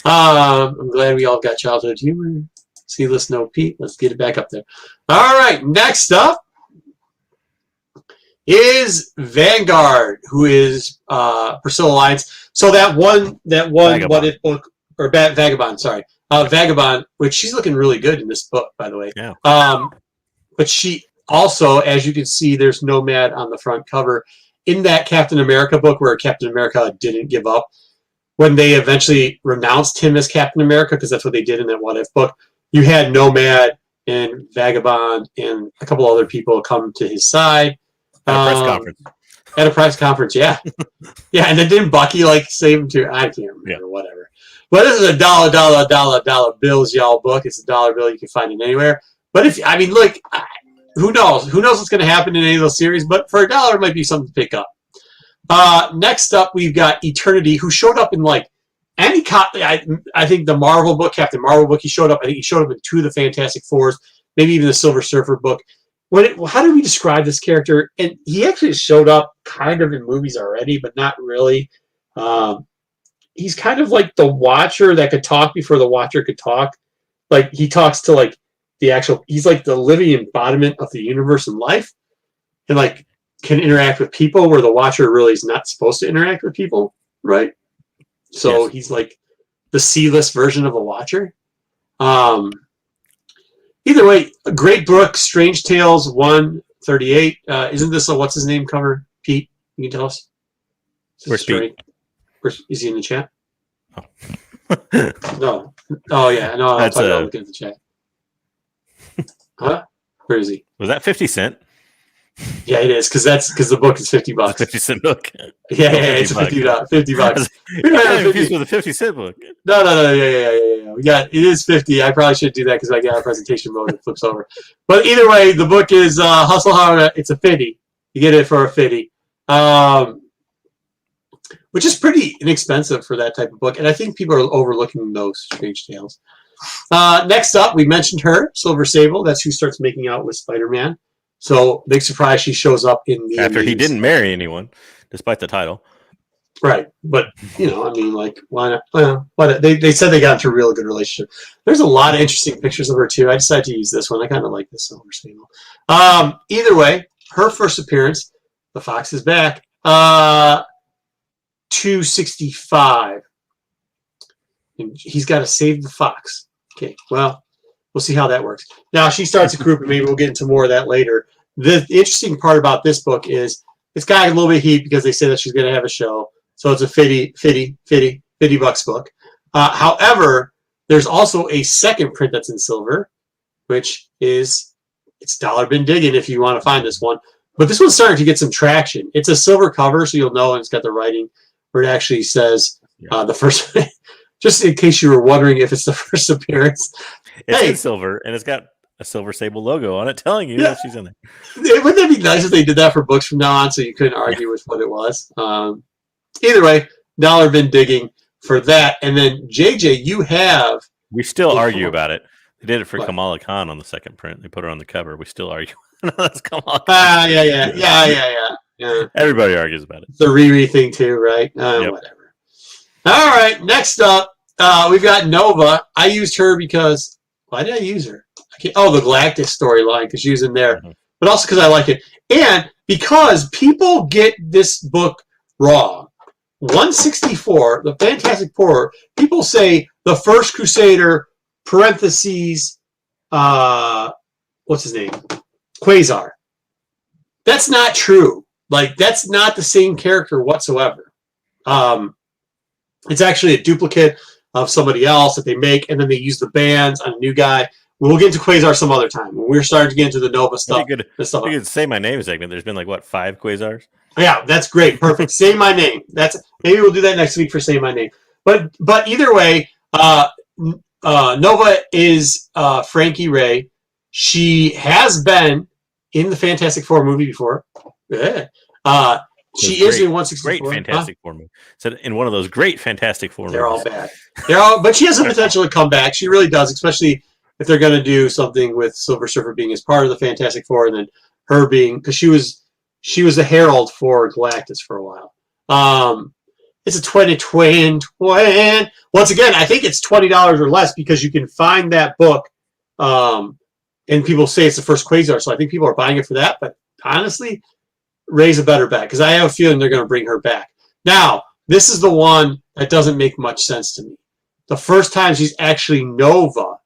I'm glad we all got childhood humor. See, let's know Pete. Let's get it back up there. All right. Next up is Vanguard, who is Priscilla Lyons. So that one Vagabond. What If book, or Vagabond, sorry. Vagabond, which she's looking really good in this book, by the way. Yeah. But she also, as you can see, there's Nomad on the front cover. In that Captain America book where Captain America didn't give up, when they eventually renounced him as Captain America, because that's what they did in that What If book, you had Nomad and Vagabond and a couple other people come to his side. At a press conference. At a press conference, yeah. Yeah, and then didn't Bucky save him too? I can't remember, whatever. But this is a dollar bills, y'all book. It's a dollar bill you can find it anywhere. But look, who knows? Who knows what's going to happen in any of those series? But for $1, it might be something to pick up. Next up, we've got Eternity, who showed up in any copy. I think the Marvel book, Captain Marvel book, he showed up. I think he showed up in 2 of the Fantastic Fours, maybe even the Silver Surfer book. How do we describe this character? And he actually showed up kind of in movies already, but not really. He's kind of like the Watcher that could talk before the Watcher could talk. He talks to the actual. He's like the living embodiment of the universe and life, and can interact with people where the Watcher really is not supposed to interact with people, right? So he's like the C-list version of a Watcher. Either way, a great book, Strange Tales 138. Isn't this a what's his name cover? Pete, you can tell us. Where's Pete? Is he in the chat? Oh. No. Oh yeah, no. I'm talking about looking at the chat. Huh? Where is he? Was that 50 cent? Yeah, it is because the book is $50. It's a 50-cent book. Yeah, Oh, it's a $50. $50. I'm confused with a 50-cent book. No. Yeah. We got it is 50. I probably should do that because I got a presentation mode that flips over. But either way, the book is Hustle Hard. It's a 50. You get it for a 50, which is pretty inexpensive for that type of book. And I think people are overlooking those Strange Tales. Next up, we mentioned her, Silver Sable. That's who starts making out with Spider-Man. So big surprise, she shows up in the after Indies. he didn't marry anyone, despite the title. Right, but I mean, like, why not? Well, they said they got into a really good relationship. There's a lot of interesting pictures of her too. I decided to use this one. I kind of like this Silver Sable. Either way, her first appearance, the Fox is back. 265. And he's got to save the Fox. Okay, well, we'll see how that works. Now she starts a group, and maybe we'll get into more of that later. The interesting part about this book is it's got a little bit of heat because they say that she's going to have a show. So it's a $50 book. However, there's also a second print that's in silver, which is it's dollar bin digging if you want to find this one. But this one's starting to get some traction. It's a silver cover, so you'll know, and it's got the writing where it actually says the first. Just in case you were wondering if it's the first appearance, it's in silver, and it's got a Silver Sable logo on it, telling you that she's in there. Wouldn't that be nice if they did that for books from now on, so you couldn't argue with what it was? Either way, dollar bin digging for that. And then JJ, you have. We still argue about it. They did it for Kamala Khan on the second print. They put her on the cover. We still argue. No, that's Kamala Khan. Yeah. Everybody argues about it. It's the Riri thing too, right? Whatever. All right, next up, we've got Nova. I used her because why did I use her? The Galactus storyline because she was in there, but also because I like it, and because people get this book wrong. 164, the Fantastic Four. People say the First Crusader (parentheses) what's his name? Quasar. That's not true. Like that's not the same character whatsoever. It's actually a duplicate of somebody else that they make, and then they use the bands on a new guy. We'll get into Quasar some other time. When we're starting to get into the Nova stuff. You could say my name segment. There's been 5 Quasars? Yeah, that's great. Perfect. Say my name. Maybe we'll do that next week for Say My Name. But either way, Nova is Frankie Ray. She has been in the Fantastic Four movie before. She is in 164. Great Fantastic Four movie. So in one of those great Fantastic Four movies. They're all bad. But she has the potential to come back. She really does, especially if they're going to do something with Silver Surfer being as part of the Fantastic Four, and then her being because she was the herald for Galactus for a while. It's a 20. Once again, I think it's $20 or less because you can find that book, and people say it's the first Quasar, so I think people are buying it for that. But honestly, Ray's a better bet because I have a feeling they're going to bring her back. Now, this is the one that doesn't make much sense to me. The first time she's actually Nova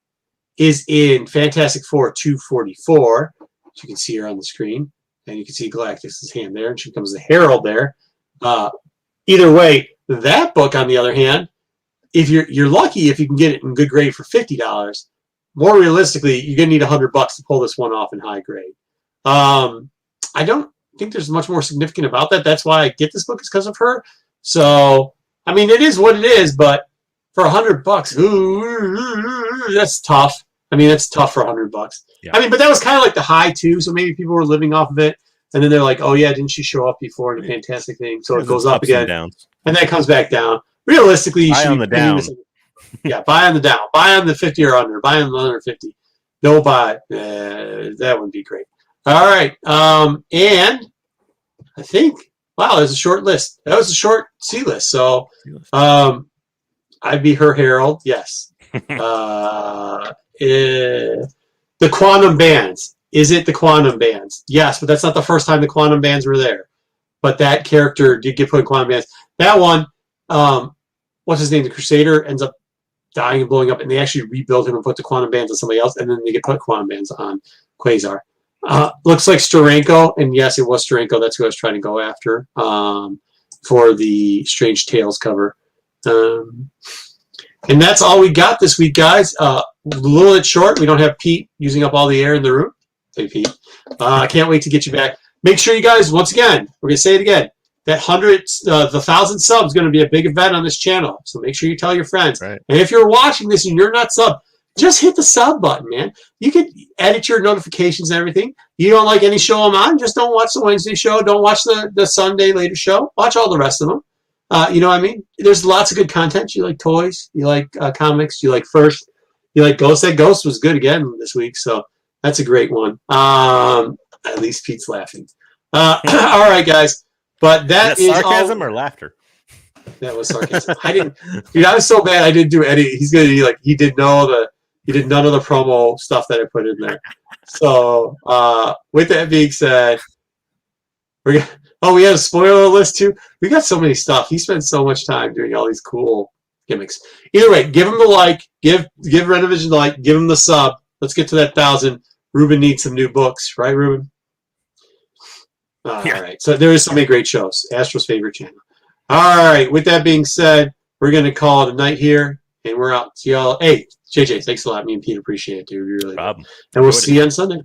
is in Fantastic Four 244. So you can see her on the screen, and you can see Galactus' hand there, and she becomes the herald there. Either way, that book, on the other hand, if you're lucky if you can get it in good grade for $50. More realistically, you're going to need $100 to pull this one off in high grade. I don't think there's much more significant about that. That's why I get this book is because of her. So, I mean, it is what it is, but for $100, ooh, that's tough. I mean, that's tough for $100. Yeah. I mean, but that was kind of like the high too, so maybe people were living off of it, and then they're like, oh yeah, didn't she show up before in a Fantastic thing? So it goes up again, and then it comes back down. Realistically, you should buy on the down. Yeah, buy on the down. Buy on the 50 or under. Buy on the under 50. Don't buy. That would be great. All right, and I think there's a short list. That was a short C list. So, I'd be her herald. Yes. The Quantum Bands. Is it the Quantum Bands? Yes, but that's not the first time the Quantum Bands were there. But that character did get put in Quantum Bands. That one, what's his name? The Crusader ends up dying and blowing up, and they actually rebuild him and put the Quantum Bands on somebody else, and then they get put Quantum Bands on Quasar. Looks like Steranko, and yes, it was Steranko. That's who I was trying to go after for the Strange Tales cover. And that's all we got this week, guys. A little bit short. We don't have Pete using up all the air in the room. Hey, Pete. I can't wait to get you back. Make sure you guys, once again, we're going to say it again, that the 1,000 subs is going to be a big event on this channel. So make sure you tell your friends. Right. And if you're watching this and you're not sub, just hit the sub button, man. You can edit your notifications and everything. You don't like any show I'm on, just don't watch the Wednesday show. Don't watch the Sunday later show. Watch all the rest of them. You know what I mean? There's lots of good content. You like toys. You like comics. You like First. You like Ghost. That Ghost was good again this week, so that's a great one. At least Pete's laughing. All right, guys. But that is sarcasm all... or laughter? That was sarcasm. I didn't. Dude, I was so bad. I didn't do any. He's gonna be like, he did none of the promo stuff that I put in there. So with that being said, we had a spoiler list too. We got so many stuff. He spent so much time doing all these cool gimmicks. Either way, give him the like, give Rennavision the like, give him the sub. Let's get to that 1,000. Ruben needs some new books, right, Ruben? All right. So there is so many great shows. Astro's favorite channel. All right. With that being said, we're gonna call it a night here, and we're out. See y'all. Hey, JJ, thanks a lot. Me and Pete appreciate it, dude. We really do. And we'll see you on Sunday.